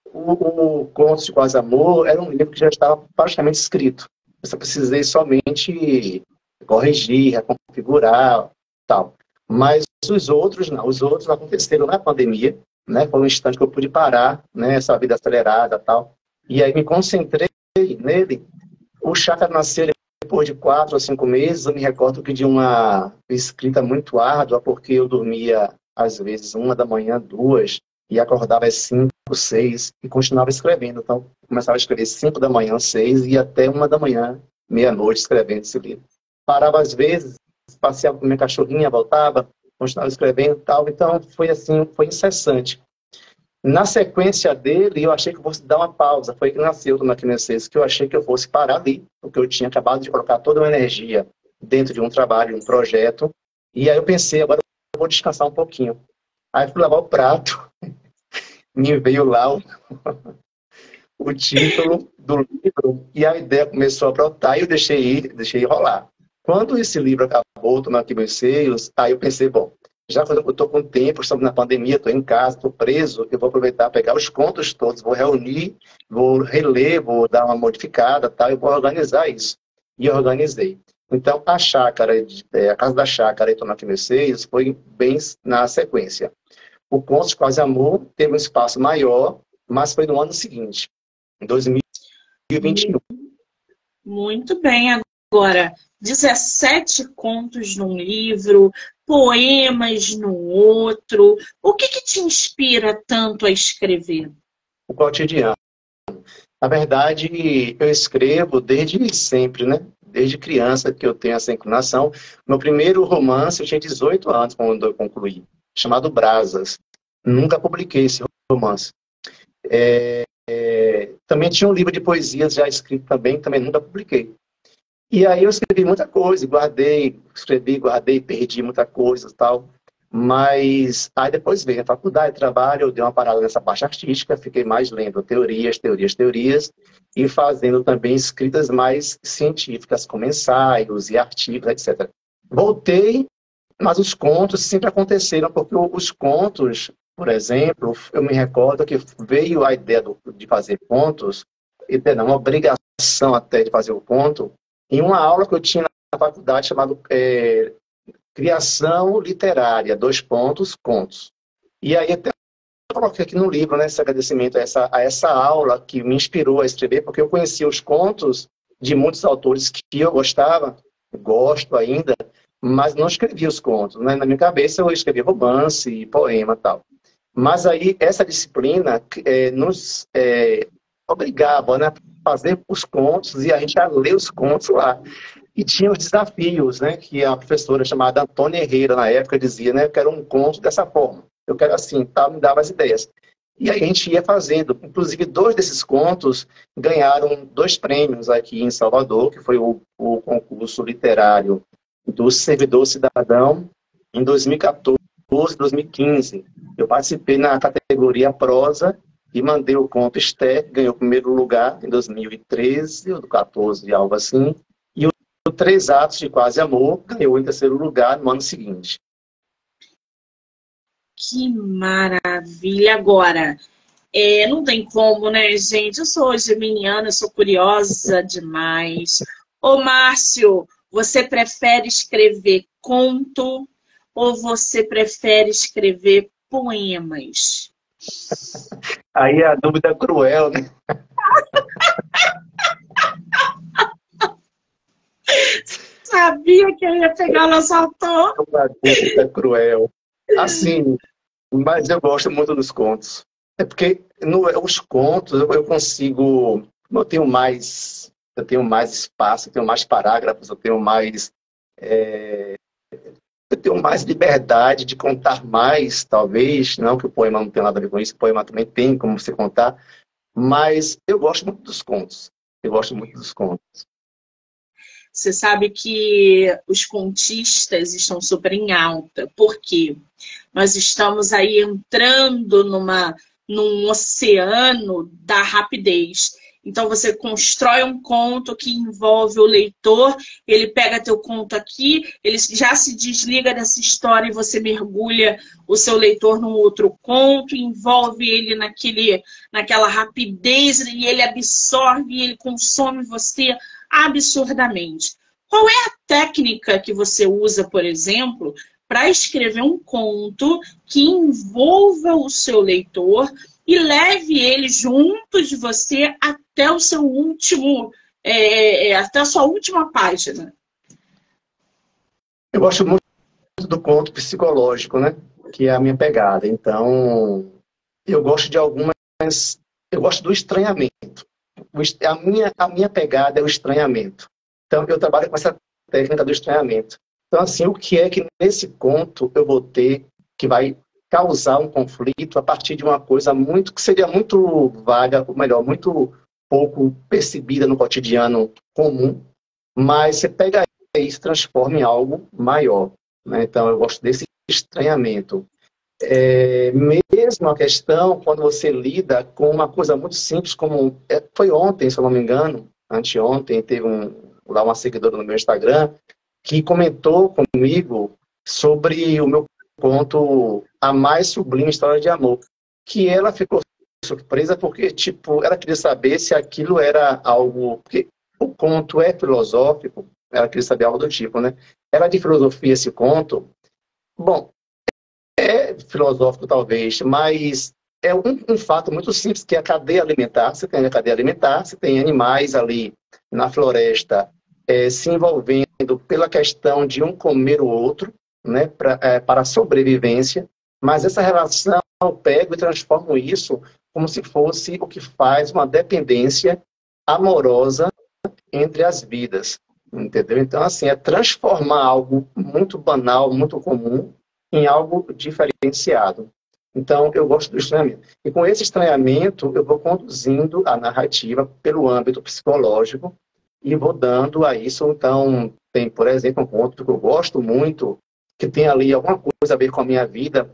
Speaker 2: O Contos de Quase Amor era um livro que já estava praticamente escrito. Eu só precisei somente corrigir, reconfigurar, tal. Mas os outros não. Os outros aconteceram na pandemia, né? Foi um instante que eu pude parar, né? Essa vida acelerada, tal. E aí me concentrei nele. O Chácara nasceu depois de 4 ou 5 meses. Eu me recordo que de uma escrita muito árdua, porque eu dormia às vezes 1 da manhã, 2, e acordava às 5, 6 e continuava escrevendo. Então, começava a escrever 5 da manhã, 6 e até 1 da manhã, meia-noite, escrevendo esse livro. Parava às vezes, passeava com minha cachorrinha, voltava, continuava escrevendo e tal. Então, foi assim, foi incessante. Na sequência dele, eu achei que eu fosse dar uma pausa. Foi que nasceu do Maquineses, que eu achei que eu fosse parar ali, porque eu tinha acabado de colocar toda uma energia dentro de um trabalho, um projeto. E aí eu pensei, agora eu vou descansar um pouquinho. Aí fui lavar o prato, me veio lá o título do livro e a ideia começou a brotar e eu deixei rolar. Quando esse livro acabou, Tomando Aqui Meus Seios, aí eu pensei, bom, já que eu estou com tempo, estamos na pandemia, estou em casa, estou preso, eu vou aproveitar, pegar os contos todos, vou reunir, vou reler, vou dar uma modificada, tal, e vou organizar isso. E eu organizei. Então, a Casa da Chácara e Tomando Aqui Meus Seios foi bem na sequência. O Contos de Quase Amor teve um espaço maior, mas foi no ano seguinte, em 2021.
Speaker 1: Muito bem. agora 17 contos num livro, poemas no outro. O que te inspira tanto a escrever?
Speaker 2: O cotidiano. Na verdade, eu escrevo desde sempre, né? Desde criança que eu tenho essa inclinação. Meu primeiro romance, eu tinha 18 anos quando eu concluí, chamado Brasas. Nunca publiquei esse romance. Também tinha um livro de poesias já escrito também nunca publiquei. E aí eu escrevi muita coisa, guardei, perdi muita coisa e tal. Mas aí depois veio a faculdade, trabalho, eu dei uma parada nessa parte artística, fiquei mais lendo teorias, e fazendo também escritas mais científicas, como ensaios e artigos, etc. Voltei, mas os contos sempre aconteceram, porque os contos, por exemplo, eu me recordo que veio a ideia de fazer contos, e não, uma obrigação até de fazer o conto, em uma aula que eu tinha na faculdade chamada Criação Literária, contos. E aí até eu coloquei aqui no livro, né, esse agradecimento a essa aula que me inspirou a escrever, porque eu conhecia os contos de muitos autores que eu gostava, gosto ainda, mas não escrevia os contos. Né? Na minha cabeça eu escrevia romance, poema e tal. Mas aí essa disciplina nos obrigava, né, a fazer os contos e a gente a ler os contos lá. E tinha os desafios, né, que a professora chamada Antônia Herrera, na época, dizia, né, eu quero um conto dessa forma, eu quero assim, tal, me dava as ideias. E aí a gente ia fazendo. Inclusive, 2 desses contos ganharam 2 prêmios aqui em Salvador, que foi o concurso literário do Servidor Cidadão, em 2014 e 2015. Eu participei na categoria prosa e mandei o conto Esther, que ganhou o primeiro lugar em 2013, ou 2014, algo assim. E o 3 Atos de Quase Amor ganhou em terceiro lugar no ano seguinte.
Speaker 1: Que maravilha! Agora, não tem como, né, gente? Eu sou geminiana, eu sou curiosa demais. Ô, Márcio, você prefere escrever conto ou você prefere escrever poemas?
Speaker 2: Aí a dúvida é cruel, né?
Speaker 1: Sabia que eu ia pegar no salto.
Speaker 2: Uma dúvida cruel. Assim, mas eu gosto muito dos contos. É porque os contos eu consigo. Eu tenho mais espaço, eu tenho mais parágrafos, eu tenho mais liberdade de contar mais, talvez. Não que o poema não tenha nada a ver com isso, o poema também tem como você contar, mas eu gosto muito dos contos. Eu gosto muito dos contos.
Speaker 1: Você sabe que os contistas estão super em alta. Por quê? Nós estamos aí entrando num oceano da rapidez. Então, você constrói um conto que envolve o leitor, ele pega teu conto aqui, ele já se desliga dessa história e você mergulha o seu leitor num outro conto, envolve ele naquela rapidez e ele absorve, ele consome você absurdamente. Qual é a técnica que você usa, por exemplo, para escrever um conto que envolva o seu leitor e leve ele junto de você até o seu até a sua última página?
Speaker 2: Eu gosto muito do conto psicológico, né? Que é a minha pegada. Então, eu gosto de algumas. Eu gosto do estranhamento. A minha pegada é o estranhamento. Então, eu trabalho com essa técnica do estranhamento. Então, assim, o que é que nesse conto eu vou ter que vai causar um conflito a partir de uma coisa que seria muito vaga, ou melhor, muito pouco percebida no cotidiano comum, mas você pega isso e transforma em algo maior. Né? Então, eu gosto desse estranhamento. Mesmo a questão, quando você lida com uma coisa muito simples, como foi ontem, se eu não me engano, anteontem, teve lá uma seguidora no meu Instagram que comentou comigo sobre o meu conto A Mais Sublime História de Amor, que ela ficou surpresa porque, tipo, ela queria saber se aquilo era algo... Porque o conto é filosófico, ela queria saber algo do tipo, né? Era de filosofia esse conto? Bom, é filosófico talvez, mas é um fato muito simples, que é a cadeia alimentar. Você tem a cadeia alimentar, você tem animais ali na floresta se envolvendo pela questão de um comer o outro, né, para a sobrevivência, mas essa relação eu pego e transformo isso como se fosse o que faz uma dependência amorosa entre as vidas, entendeu? Então, assim, é transformar algo muito banal, muito comum, em algo diferenciado. Então, eu gosto do estranhamento. E com esse estranhamento, eu vou conduzindo a narrativa pelo âmbito psicológico e vou dando a isso. Então, tem, por exemplo, um conto que eu gosto muito, que tem ali alguma coisa a ver com a minha vida.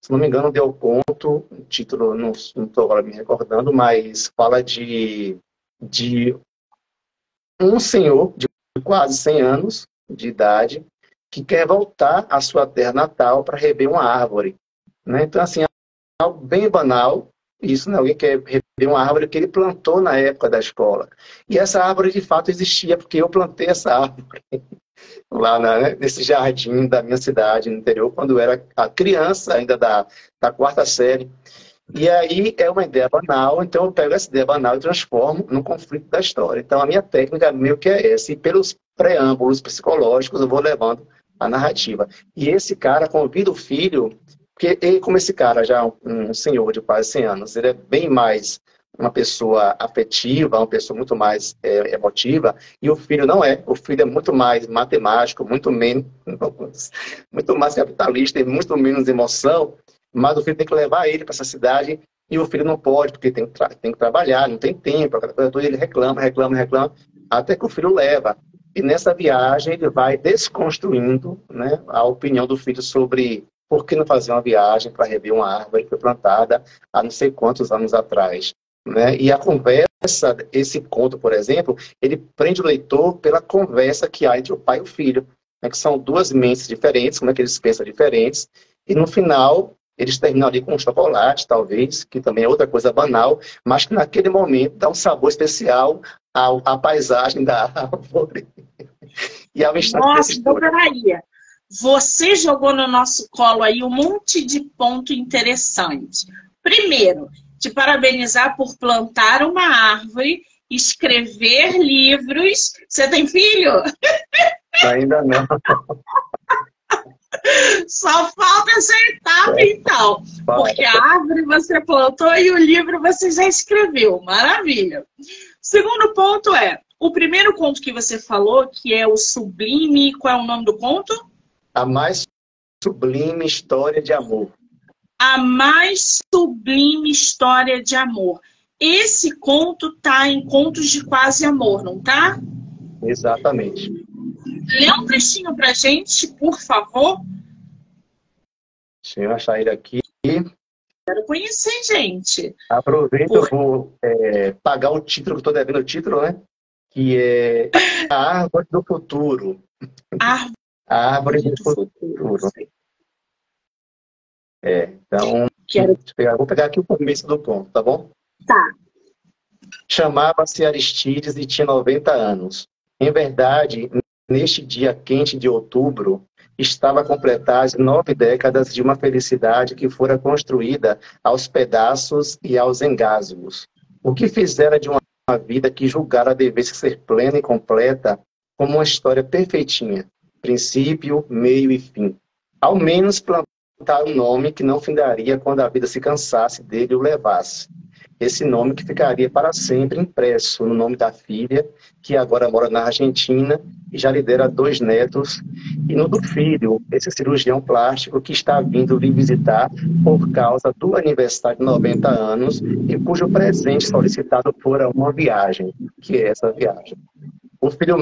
Speaker 2: Se não me engano, deu conto, o título, não estou agora me recordando, mas fala de um senhor de quase 100 anos de idade que quer voltar à sua terra natal para rever uma árvore. Né? Então, assim, é algo bem banal, isso, né? Alguém quer rever uma árvore que ele plantou na época da escola. E essa árvore, de fato, existia, porque eu plantei essa árvore lá nesse jardim da minha cidade, no interior, quando eu era a criança, ainda da quarta série. E aí é uma ideia banal, então eu pego essa ideia banal e transformo no conflito da história. Então a minha técnica meio que é essa, e pelos preâmbulos psicológicos eu vou levando a narrativa. E esse cara convida o filho, porque ele, como esse cara já é um senhor de quase 100 anos, ele é bem mais uma pessoa afetiva, uma pessoa muito mais emotiva, e o filho não é. O filho é muito mais matemático, muito mais capitalista e muito menos emoção, mas o filho tem que levar ele para essa cidade e o filho não pode, porque tem que trabalhar, não tem tempo, ele reclama, até que o filho leva. E nessa viagem ele vai desconstruindo, né, a opinião do filho sobre por que não fazer uma viagem para rever uma árvore que foi plantada há não sei quantos anos atrás. Né? E a conversa, esse conto, por exemplo, ele prende o leitor pela conversa que há entre o pai e o filho, né? Que são duas mentes diferentes, como é que eles pensam diferentes, e no final eles terminam ali com um chocolate, talvez, que também é outra coisa banal, mas que naquele momento dá um sabor especial à paisagem da árvore. E ao instante
Speaker 1: Nossa, então peraí. Você jogou no nosso colo aí um monte de ponto interessante. Primeiro, te parabenizar por plantar uma árvore, escrever livros. Você tem filho?
Speaker 2: Ainda não.
Speaker 1: Só falta essa etapa, então. Porque a árvore você plantou e o livro você já escreveu. Maravilha. Segundo ponto é, o primeiro conto que você falou, que é o Sublime, qual é o nome do conto?
Speaker 2: A mais sublime história de amor.
Speaker 1: A mais sublime história de amor. Esse conto tá em Contos de Quase Amor, não tá?
Speaker 2: Exatamente.
Speaker 1: Lê um trechinho pra gente, por favor.
Speaker 2: Deixa eu achar ele aqui.
Speaker 1: Quero conhecer, gente.
Speaker 2: Aproveita, eu vou pagar o título, que eu estou devendo o título, né? Que é A Árvore do Futuro. A Árvore do Futuro. Então, vou pegar aqui o começo do conto, tá bom?
Speaker 1: Tá.
Speaker 2: Chamava-se Aristides e tinha 90 anos. Em verdade, neste dia quente de outubro, estava a completar as 9 décadas de uma felicidade que fora construída aos pedaços e aos engasgos. O que fizera de uma vida que julgara devesse ser plena e completa, como uma história perfeitinha, princípio, meio e fim. Ao menos plantar um nome que não findaria quando a vida se cansasse dele e o levasse. Esse nome que ficaria para sempre impresso no nome da filha, que agora mora na Argentina e já lhe dera 2 netos, e no do filho, esse cirurgião plástico que está vindo lhe visitar por causa do aniversário de 90 anos e cujo presente solicitado fora uma viagem, que é essa viagem. O filho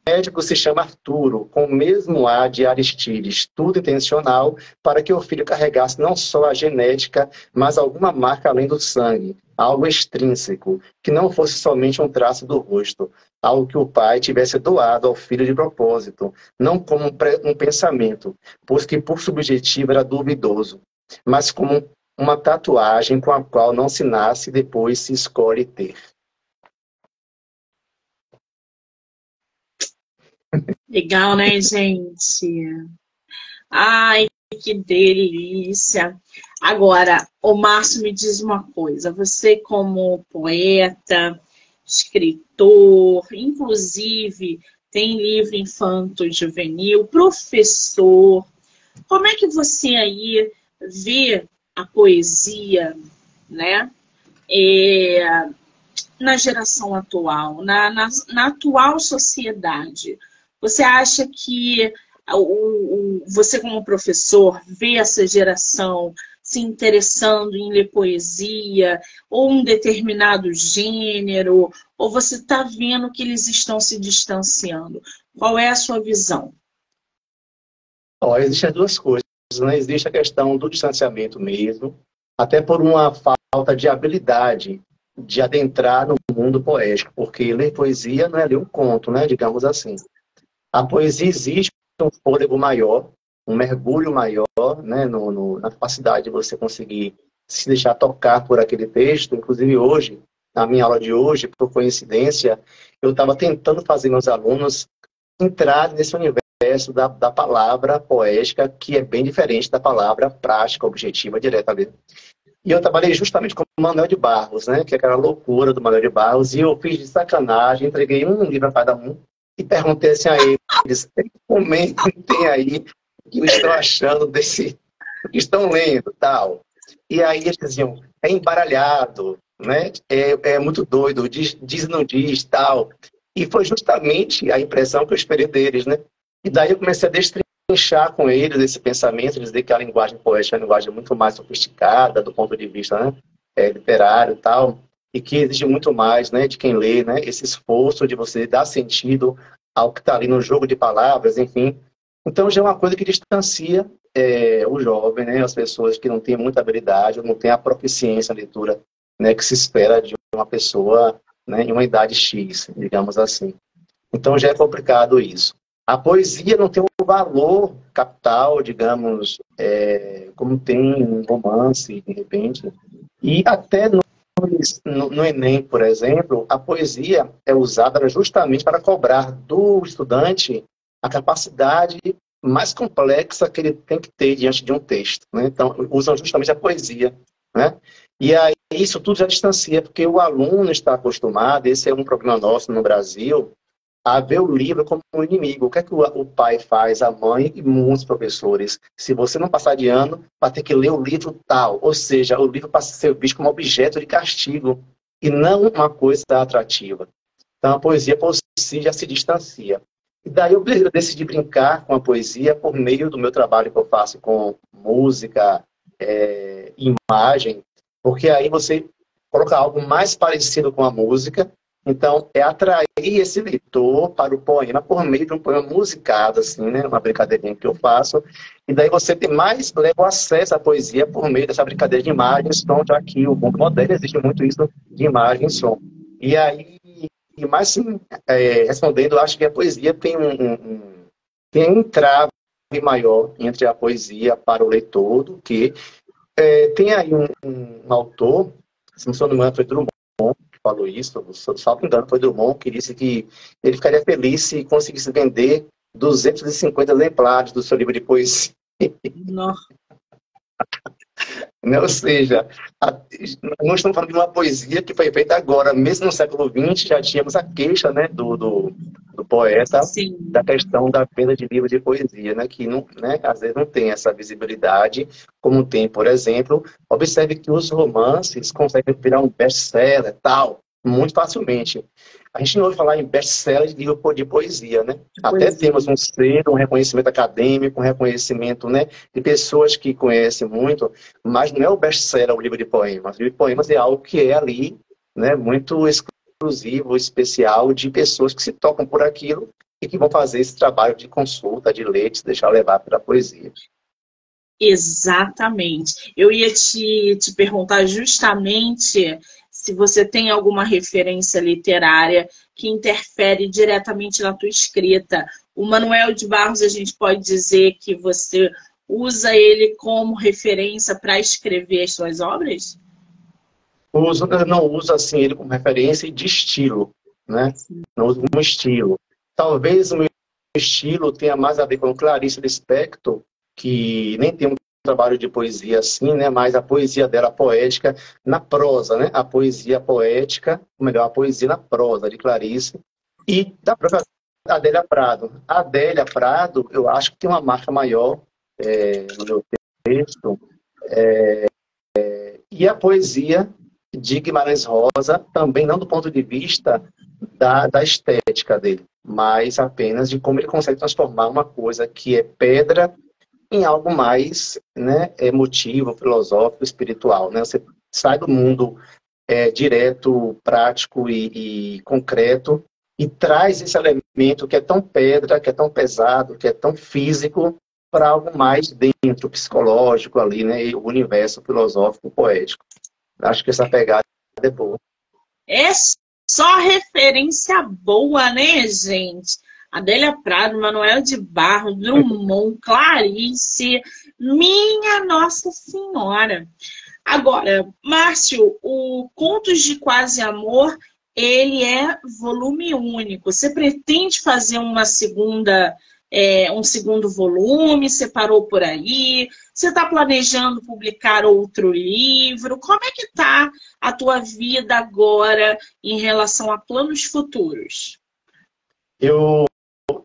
Speaker 2: médico se chama Arturo, com o mesmo ar de Aristides, tudo intencional para que o filho carregasse não só a genética, mas alguma marca além do sangue, algo extrínseco, que não fosse somente um traço do rosto, algo que o pai tivesse doado ao filho de propósito, não como um pensamento, pois que por subjetivo era duvidoso, mas como uma tatuagem com a qual não se nasce e depois se escolhe ter.
Speaker 1: Legal, né, gente? Ai, que delícia! Agora, o Márcio me diz uma coisa. Você, como poeta, escritor, inclusive tem livro infanto-juvenil, professor. Como é que você aí vê a poesia, né? Na geração atual, na atual sociedade? Você acha que você, como professor, vê essa geração se interessando em ler poesia, ou um determinado gênero, ou você está vendo que eles estão se distanciando? Qual é a sua visão?
Speaker 2: Existem as duas coisas, né? Existe a questão do distanciamento mesmo, até por uma falta de habilidade de adentrar no mundo poético, porque ler poesia não é ler um conto, né? Digamos assim. A poesia existe um fôlego maior, um mergulho maior, né? Na capacidade de você conseguir se deixar tocar por aquele texto. Inclusive hoje, na minha aula de hoje, por coincidência, eu estava tentando fazer meus alunos entrar nesse universo da palavra poética, que é bem diferente da palavra prática, objetiva, direta ali. E eu trabalhei justamente com o Manuel de Barros, né? Que é aquela loucura do Manuel de Barros, e eu fiz de sacanagem, entreguei um livro a cada um e perguntei assim a eles: comentem aí o que estão achando desse, o que estão lendo, tal. E aí eles diziam: é embaralhado, né? É muito doido, diz e não diz, tal. E foi justamente a impressão que eu esperei deles, né? E daí eu comecei a destrinchar com eles esse pensamento, dizer que a linguagem poética é uma linguagem muito mais sofisticada do ponto de vista, né, literário e tal, e que exige muito mais, né, de quem lê, né, esse esforço de você dar sentido ao que está ali no jogo de palavras, enfim. Então já é uma coisa que distancia o jovem, né, as pessoas que não têm muita habilidade, ou não têm a proficiência na leitura, né, que se espera de uma pessoa, né, em uma idade X, digamos assim. Então já é complicado isso. A poesia não tem um valor capital, digamos, como tem um romance, de repente. E até no Enem, por exemplo, a poesia é usada justamente para cobrar do estudante a capacidade mais complexa que ele tem que ter diante de um texto, né? Então, usam justamente a poesia, né? E aí isso tudo já distancia, porque o aluno está acostumado, esse é um problema nosso no Brasil, a ver o livro como um inimigo. O que é que o pai faz, a mãe e muitos professores? Se você não passar de ano, vai ter que ler o livro tal. Ou seja, o livro passa a ser visto como objeto de castigo e não uma coisa atrativa. Então, a poesia por si já se distancia. E daí eu decidi brincar com a poesia por meio do meu trabalho que eu faço com música, imagem, porque aí você coloca algo mais parecido com a música. Então, é atrair esse leitor para o poema por meio de um poema musicado, assim, né? Uma brincadeirinha que eu faço. E daí você tem mais leva acesso à poesia por meio dessa brincadeira de imagem e som, já que o mundo moderno existe muito isso de imagem e som. E aí, mais sim, respondendo, eu acho que a poesia tem um entrave maior entre a poesia para o leitor do que... tem aí um autor, se não me engano, foi Drummond, falou isso, só me engano, foi Drummond, que disse que ele ficaria feliz se conseguisse vender 250 exemplares do seu livro de poesia.
Speaker 1: Não.
Speaker 2: Ou seja, nós estamos falando de uma poesia que foi feita agora, mesmo no século XX, já tínhamos a queixa, né, do poeta,
Speaker 1: Sim,
Speaker 2: da questão da venda de livros de poesia, né, que não, né, às vezes não tem essa visibilidade, como tem, por exemplo, observe que os romances conseguem virar um best-seller, tal, muito facilmente. A gente não ouve falar em best-seller de livro de poesia, né? Até temos um selo, um reconhecimento acadêmico, um reconhecimento, né, de pessoas que conhecem muito, mas não é o best-seller o livro de poemas. O livro de poemas é algo que é ali, né, muito exclusivo, especial, de pessoas que se tocam por aquilo e que vão fazer esse trabalho de consulta, de ler, de se deixar levar pela poesia.
Speaker 1: Exatamente. Eu ia te perguntar justamente se você tem alguma referência literária que interfere diretamente na tua escrita. O Manuel de Barros, a gente pode dizer que você usa ele como referência para escrever as suas obras?
Speaker 2: Eu não uso assim ele como referência de estilo, né? Não uso como estilo. Talvez o meu estilo tenha mais a ver com Clarice Lispector, que nem tem trabalho de poesia assim, né? Mas a poesia dela poética na prosa, né? A poesia poética, ou melhor, a poesia na prosa de Clarice e da própria Adélia Prado. A Adélia Prado, eu acho que tem uma marca maior no meu texto, e a poesia de Guimarães Rosa, também não do ponto de vista da estética dele, mas apenas de como ele consegue transformar uma coisa que é pedra em algo mais, né, emotivo, filosófico, espiritual. Né? Você sai do mundo direto, prático e concreto e traz esse elemento que é tão pedra, que é tão pesado, que é tão físico, para algo mais dentro, psicológico ali, né, e o universo filosófico, poético. Acho que essa pegada é boa.
Speaker 1: É só referência boa, né, gente? Adélia Prado, Manuel de Barros, Drummond, Clarice, minha Nossa Senhora. Agora, Márcio, o Contos de Quase Amor, ele é volume único. Você pretende fazer uma segunda, um segundo volume? Você parou por aí? Você está planejando publicar outro livro? Como é que está a tua vida agora em relação a planos futuros?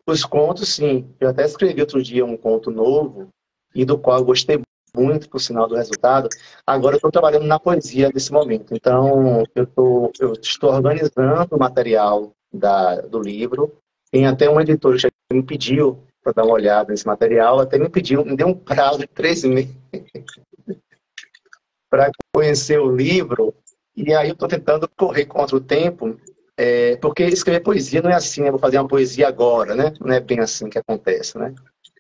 Speaker 2: Os contos, sim. Eu até escrevi outro dia um conto novo e do qual eu gostei muito, por sinal do resultado. Agora eu estou trabalhando na poesia nesse momento. Então, eu estou organizando o material do livro. Tem até um editor que me pediu para dar uma olhada nesse material, até me deu um prazo de 3 meses para conhecer o livro. E aí eu estou tentando correr contra o tempo, porque escrever poesia não é assim, né? Vou fazer uma poesia agora, né? Não é bem assim que acontece, né?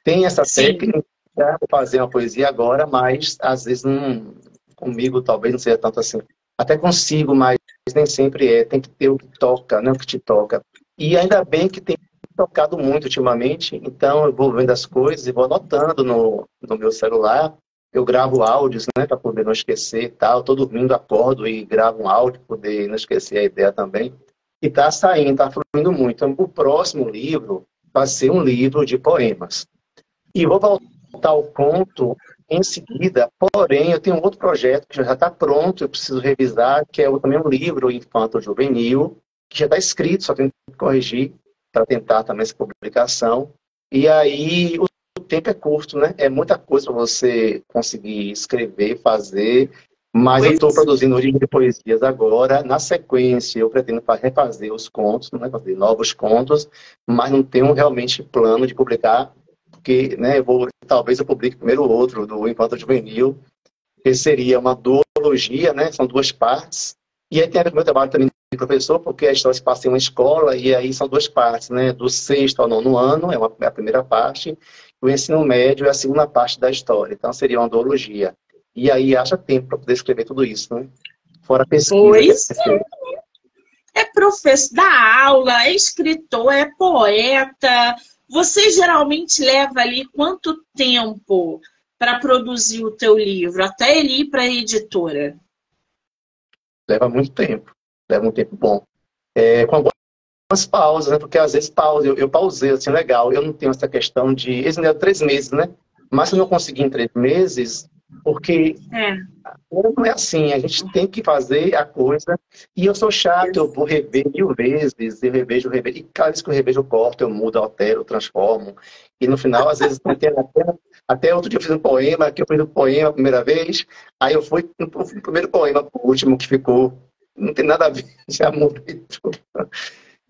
Speaker 2: Tem essa
Speaker 1: Sim.
Speaker 2: técnica, vou fazer uma poesia agora, mas às vezes não, comigo talvez não seja tanto assim. Até consigo, mas nem sempre é. Tem que ter o que toca, né? O que te toca. E ainda bem que tem tocado muito ultimamente, então eu vou vendo as coisas e vou anotando no meu celular. Eu gravo áudios, né, para poder não esquecer e tal. Estou dormindo, acordo e gravo um áudio para poder não esquecer a ideia também. E está saindo, está fluindo muito. Então, o próximo livro vai ser um livro de poemas. E vou voltar ao conto em seguida, porém, eu tenho um outro projeto que já está pronto, eu preciso revisar, que é também um livro infanto-juvenil, que já está escrito, só tenho que corrigir para tentar também essa publicação. E aí o tempo é curto, né? É muita coisa para você conseguir escrever, fazer, mas eu estou produzindo um livro de poesias agora. Na sequência, eu pretendo refazer os contos, né? Fazer novos contos, mas não tenho realmente plano de publicar, porque, né, talvez eu publique primeiro outro, do Infanto Juvenil, que seria uma duologia, né? São 2 partes. E aí tem a ver com o meu trabalho também de professor, porque a história se passa em uma escola, e aí são 2 partes, né? Do 6º ao 9º ano, é a primeira parte, o ensino médio é a segunda parte da história. Então seria uma duologia. E aí haja tempo para poder escrever tudo isso, né? Fora a pesquisa.
Speaker 1: Pois é professor, dá aula, é escritor, é poeta. Você geralmente leva ali quanto tempo para produzir o teu livro, até ele ir para a editora?
Speaker 2: Leva muito tempo bom. Com algumas pausas, né? Porque às vezes eu pausei, assim, legal, eu não tenho essa questão de... Eles me deram 3 meses, né? Mas se eu não conseguir em 3 meses, porque não é assim, a gente tem que fazer a coisa, e eu sou chato, eu vou rever 1000 vezes, eu revejo, e cada vez que eu revejo eu corto, eu mudo, altero, eu transformo, e no final, às vezes, até outro dia eu fiz um poema, que eu fiz um poema a primeira vez, aí eu fui no primeiro poema, o último que ficou, não tem nada a ver, já mudei tudo.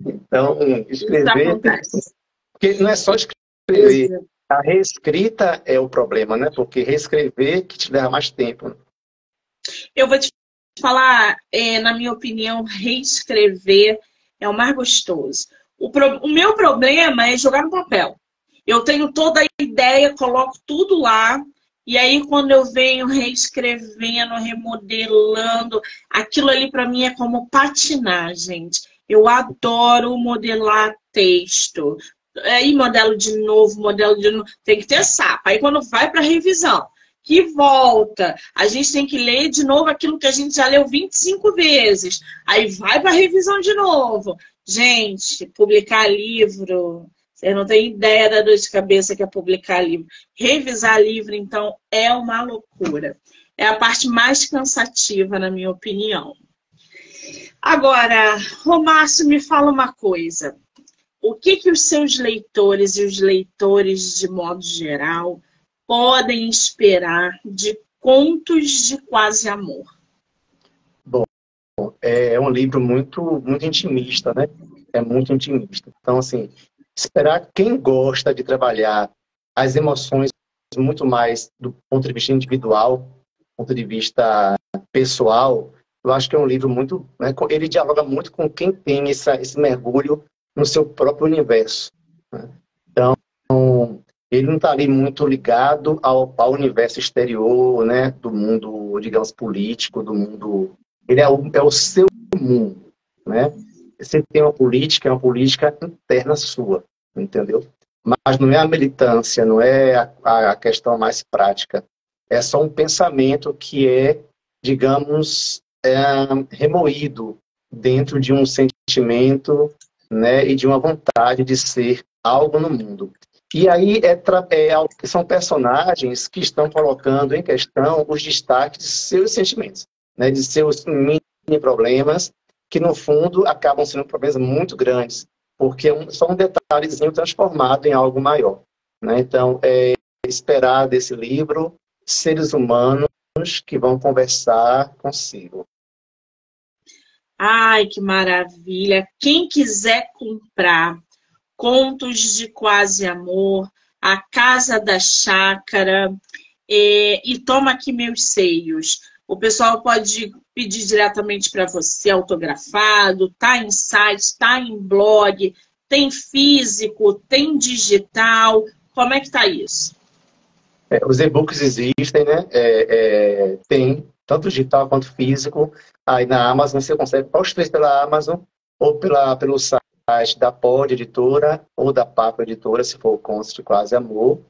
Speaker 2: Então, escrever, porque não é só escrever, a reescrita é o problema, né? Porque reescrever que te leva mais tempo.
Speaker 1: Eu vou te falar, na minha opinião, reescrever é o mais gostoso. O meu problema é jogar no papel. Eu tenho toda a ideia, coloco tudo lá, e aí quando eu venho reescrevendo, remodelando, aquilo ali para mim é como patinar, gente. Eu adoro modelar texto. Aí modelo de novo, tem que ter sapo. Aí quando vai para revisão, que volta, a gente tem que ler de novo aquilo que a gente já leu 25 vezes. Aí vai para revisão de novo. Gente, publicar livro, Você não tem ideia da dor de cabeça que é publicar livro. Revisar livro, então, é uma loucura. É a parte mais cansativa, na minha opinião. Agora, Márcio, me fala uma coisa. O que os seus leitores e os leitores, de modo geral, podem esperar de Contos de Quase Amor?
Speaker 2: Bom, é um livro muito intimista, né? É muito intimista. Então, assim, esperar quem gosta de trabalhar as emoções muito mais do ponto de vista individual, do ponto de vista pessoal, eu acho que é um livro muito... Né, ele dialoga muito com quem tem esse mergulho no seu próprio universo, né? Então, ele não está ali muito ligado ao universo exterior, né, do mundo, digamos, político, do mundo... Ele é o seu mundo, né? Você tem uma política interna sua, entendeu? Mas não é a militância, não é a questão mais prática. É só um pensamento que é, digamos, remoído dentro de um sentimento, né, e de uma vontade de ser algo no mundo. E aí são personagens que estão colocando em questão os destaques de seus sentimentos, né, de seus mini problemas, que no fundo acabam sendo problemas muito grandes, porque é só um detalhezinho transformado em algo maior, né? Então, esperar desse livro seres humanos que vão conversar consigo.
Speaker 1: Ai, que maravilha! Quem quiser comprar Contos de Quase Amor, A Casa da Chácara e Toma Aqui Meus Seios, o pessoal pode pedir diretamente para você, autografado, tá em site, tá em blog, tem físico, tem digital. Como é que tá isso?
Speaker 2: Os e-books existem, né? Tem tanto digital quanto físico. Aí na Amazon você consegue os três pela Amazon ou pelo site da Pod Editora ou da Papo Editora, se for o Contos de Quase Amor.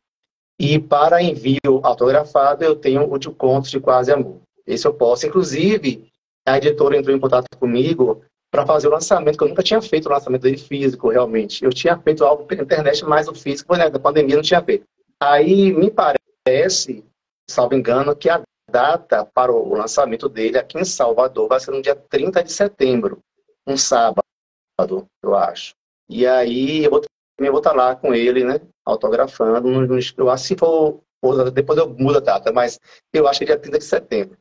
Speaker 2: E para envio autografado, eu tenho o de Contos de Quase Amor. Esse eu posso. Inclusive, a editora entrou em contato comigo para fazer o lançamento, que eu nunca tinha feito o lançamento dele físico, realmente. Eu tinha feito algo pela internet, mas o físico, né, da pandemia, não tinha feito. Aí, me parece, salvo engano, que a data para o lançamento dele aqui em Salvador vai ser no dia 30 de setembro, um sábado, eu acho. E aí, eu vou estar lá com ele, né, autografando. Eu acho que se for, depois eu mudo a data, mas eu acho que é dia 30 de setembro.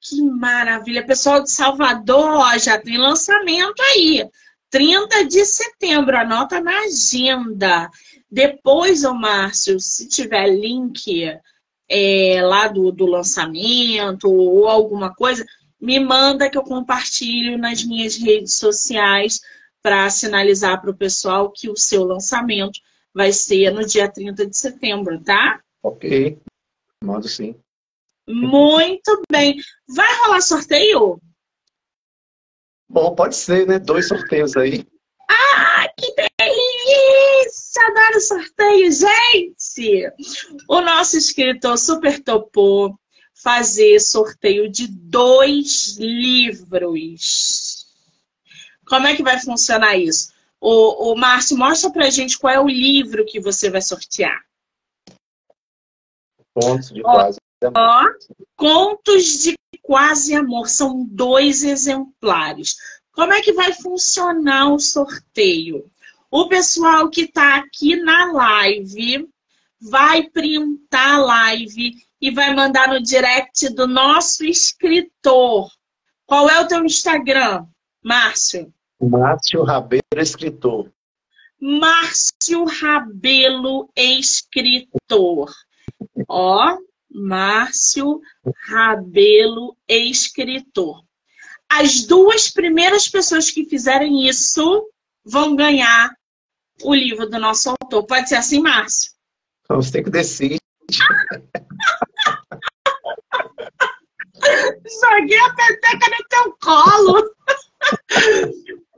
Speaker 1: Que maravilha! Pessoal de Salvador, ó, já tem lançamento aí. 30 de setembro, anota na agenda. Depois, ô Márcio, se tiver link lá do lançamento ou alguma coisa, me manda que eu compartilho nas minhas redes sociais para sinalizar para o pessoal que o seu lançamento vai ser no dia 30 de setembro, tá?
Speaker 2: Ok, mando sim.
Speaker 1: Muito bem. Vai rolar sorteio?
Speaker 2: Bom, pode ser, né? 2 sorteios aí.
Speaker 1: Ah, que delícia! Adoro sorteio, gente! O nosso escritor super topou fazer sorteio de 2 livros. Como é que vai funcionar isso? O Márcio, mostra pra gente qual é o livro que você vai sortear.
Speaker 2: Contos de Quase Amor.
Speaker 1: Ó, Contos de Quase Amor. São 2 exemplares. Como é que vai funcionar o sorteio? O pessoal que está aqui na live vai printar a live e vai mandar no direct do nosso escritor. Qual é o teu Instagram, Márcio?
Speaker 2: Márcio Rabelo, escritor.
Speaker 1: Márcio Rabelo, escritor. Ó, Márcio Rabelo, escritor. As 2 primeiras pessoas que fizerem isso vão ganhar o livro do nosso autor. Pode ser assim, Márcio?
Speaker 2: Então você tem que decidir.
Speaker 1: Joguei a peteca no teu colo.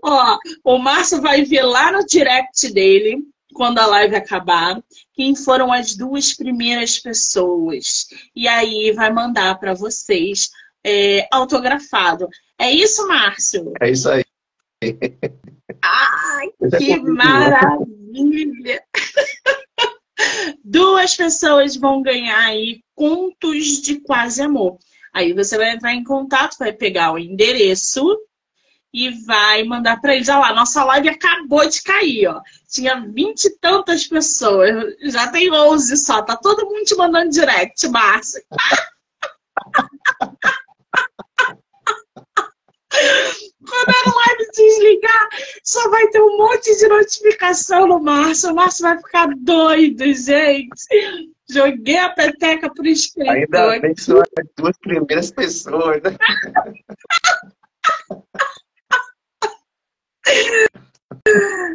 Speaker 1: Ó, o Márcio vai ver lá no direct dele, quando a live acabar, quem foram as 2 primeiras pessoas. E aí vai mandar para vocês autografado. É isso, Márcio?
Speaker 2: É isso aí.
Speaker 1: Ai,
Speaker 2: Eu já
Speaker 1: que
Speaker 2: confirmo.
Speaker 1: maravilha! Duas pessoas vão ganhar aí contos de quase amor. Aí você vai entrar em contato, vai pegar o endereço e vai mandar para eles. Olha lá, nossa live acabou de cair, ó. Tinha 20 e tantas pessoas, já tem 11 só. Tá todo mundo te mandando direct, Márcia. Quando a live desligar, só vai ter um monte de notificação no Márcio. O Márcio vai ficar doido, gente. Joguei a peteca pro
Speaker 2: Ainda
Speaker 1: escritor.
Speaker 2: bem que são as duas primeiras pessoas, né?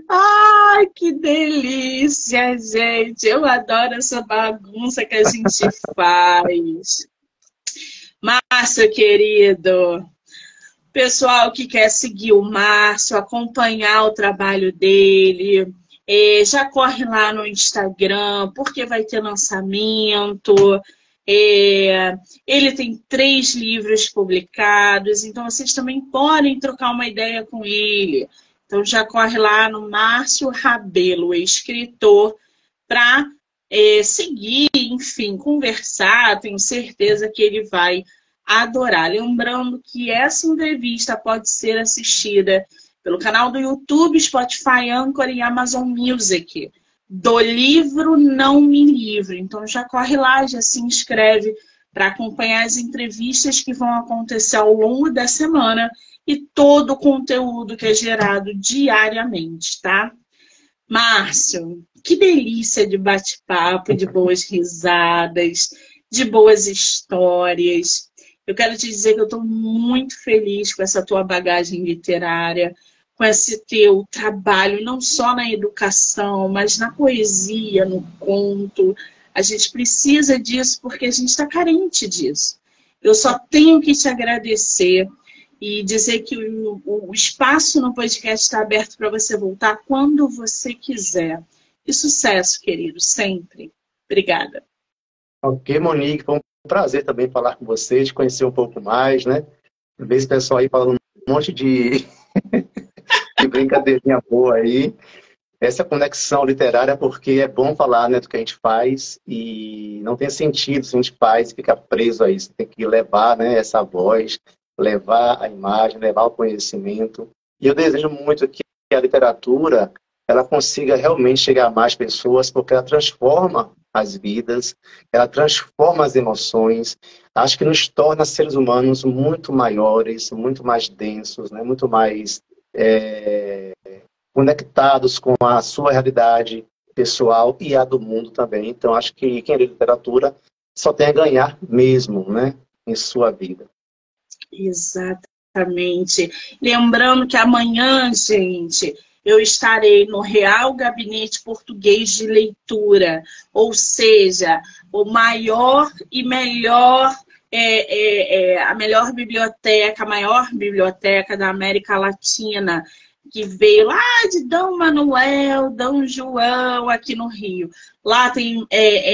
Speaker 1: Ai, que delícia, gente. Eu adoro essa bagunça que a gente faz. Márcio, querido. Pessoal que quer seguir o Márcio, acompanhar o trabalho dele, já corre lá no Instagram, porque vai ter lançamento. Ele tem 3 livros publicados, então vocês também podem trocar uma ideia com ele. Então já corre lá no Márcio Rabelo, escritor, para seguir, enfim, conversar. Tenho certeza que ele vai adorar. Lembrando que essa entrevista pode ser assistida pelo canal do YouTube, Spotify, Anchor e Amazon Music, do livro Não Me Livre. Então já corre lá, já se inscreve para acompanhar as entrevistas que vão acontecer ao longo da semana e todo o conteúdo que é gerado diariamente, tá? Márcio, que delícia de bate-papo, de boas risadas, de boas histórias. Eu quero te dizer que eu estou muito feliz com essa tua bagagem literária, com esse teu trabalho, não só na educação, mas na poesia, no conto. A gente precisa disso porque a gente está carente disso. Eu só tenho que te agradecer e dizer que o espaço no podcast está aberto para você voltar quando você quiser. E sucesso, querido, sempre. Obrigada.
Speaker 2: Ok, Monique, foi um prazer também falar com você, te conhecer um pouco mais, né? Ver esse pessoal aí falando um monte de brincadeirinha boa aí. Essa conexão literária, porque é bom falar, né, do que a gente faz e não tem sentido se a gente faz e ficar preso a isso. Tem que levar, né, essa voz, levar a imagem, levar o conhecimento. E eu desejo muito que a literatura ela consiga realmente chegar a mais pessoas, porque ela transforma as vidas, ela transforma as emoções. Acho que nos torna seres humanos muito maiores, muito mais densos, né, muito mais conectados com a sua realidade pessoal e a do mundo também. Então, acho que quem lê literatura só tem a ganhar mesmo, né, em sua vida.
Speaker 1: Exatamente. Lembrando que amanhã, gente, eu estarei no Real Gabinete Português de Leitura, ou seja, o maior e melhor, a melhor biblioteca, a maior biblioteca da América Latina, que veio lá de Dom Manuel, Dom João, aqui no Rio. Lá tem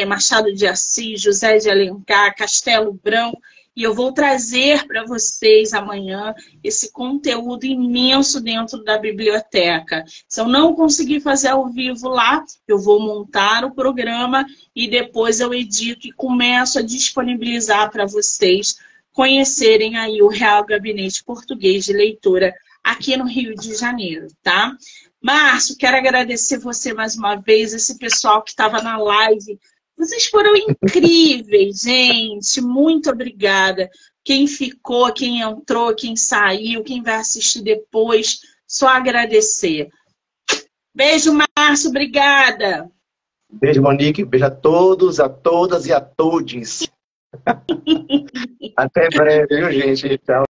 Speaker 1: Machado de Assis, José de Alencar, Castelo Branco, e eu vou trazer para vocês amanhã esse conteúdo imenso dentro da biblioteca. Se eu não conseguir fazer ao vivo lá, eu vou montar o programa e depois eu edito e começo a disponibilizar para vocês conhecerem aí o Real Gabinete Português de Leitura aqui no Rio de Janeiro, tá? Márcio, quero agradecer você mais uma vez, esse pessoal que estava na live. Vocês foram incríveis, gente. Muito obrigada. Quem ficou, quem entrou, quem saiu, quem vai assistir depois, só agradecer. Beijo, Márcio. Obrigada.
Speaker 2: Beijo, Monique. Beijo a todos, a todas e a todes. Até breve, viu, gente? Tchau.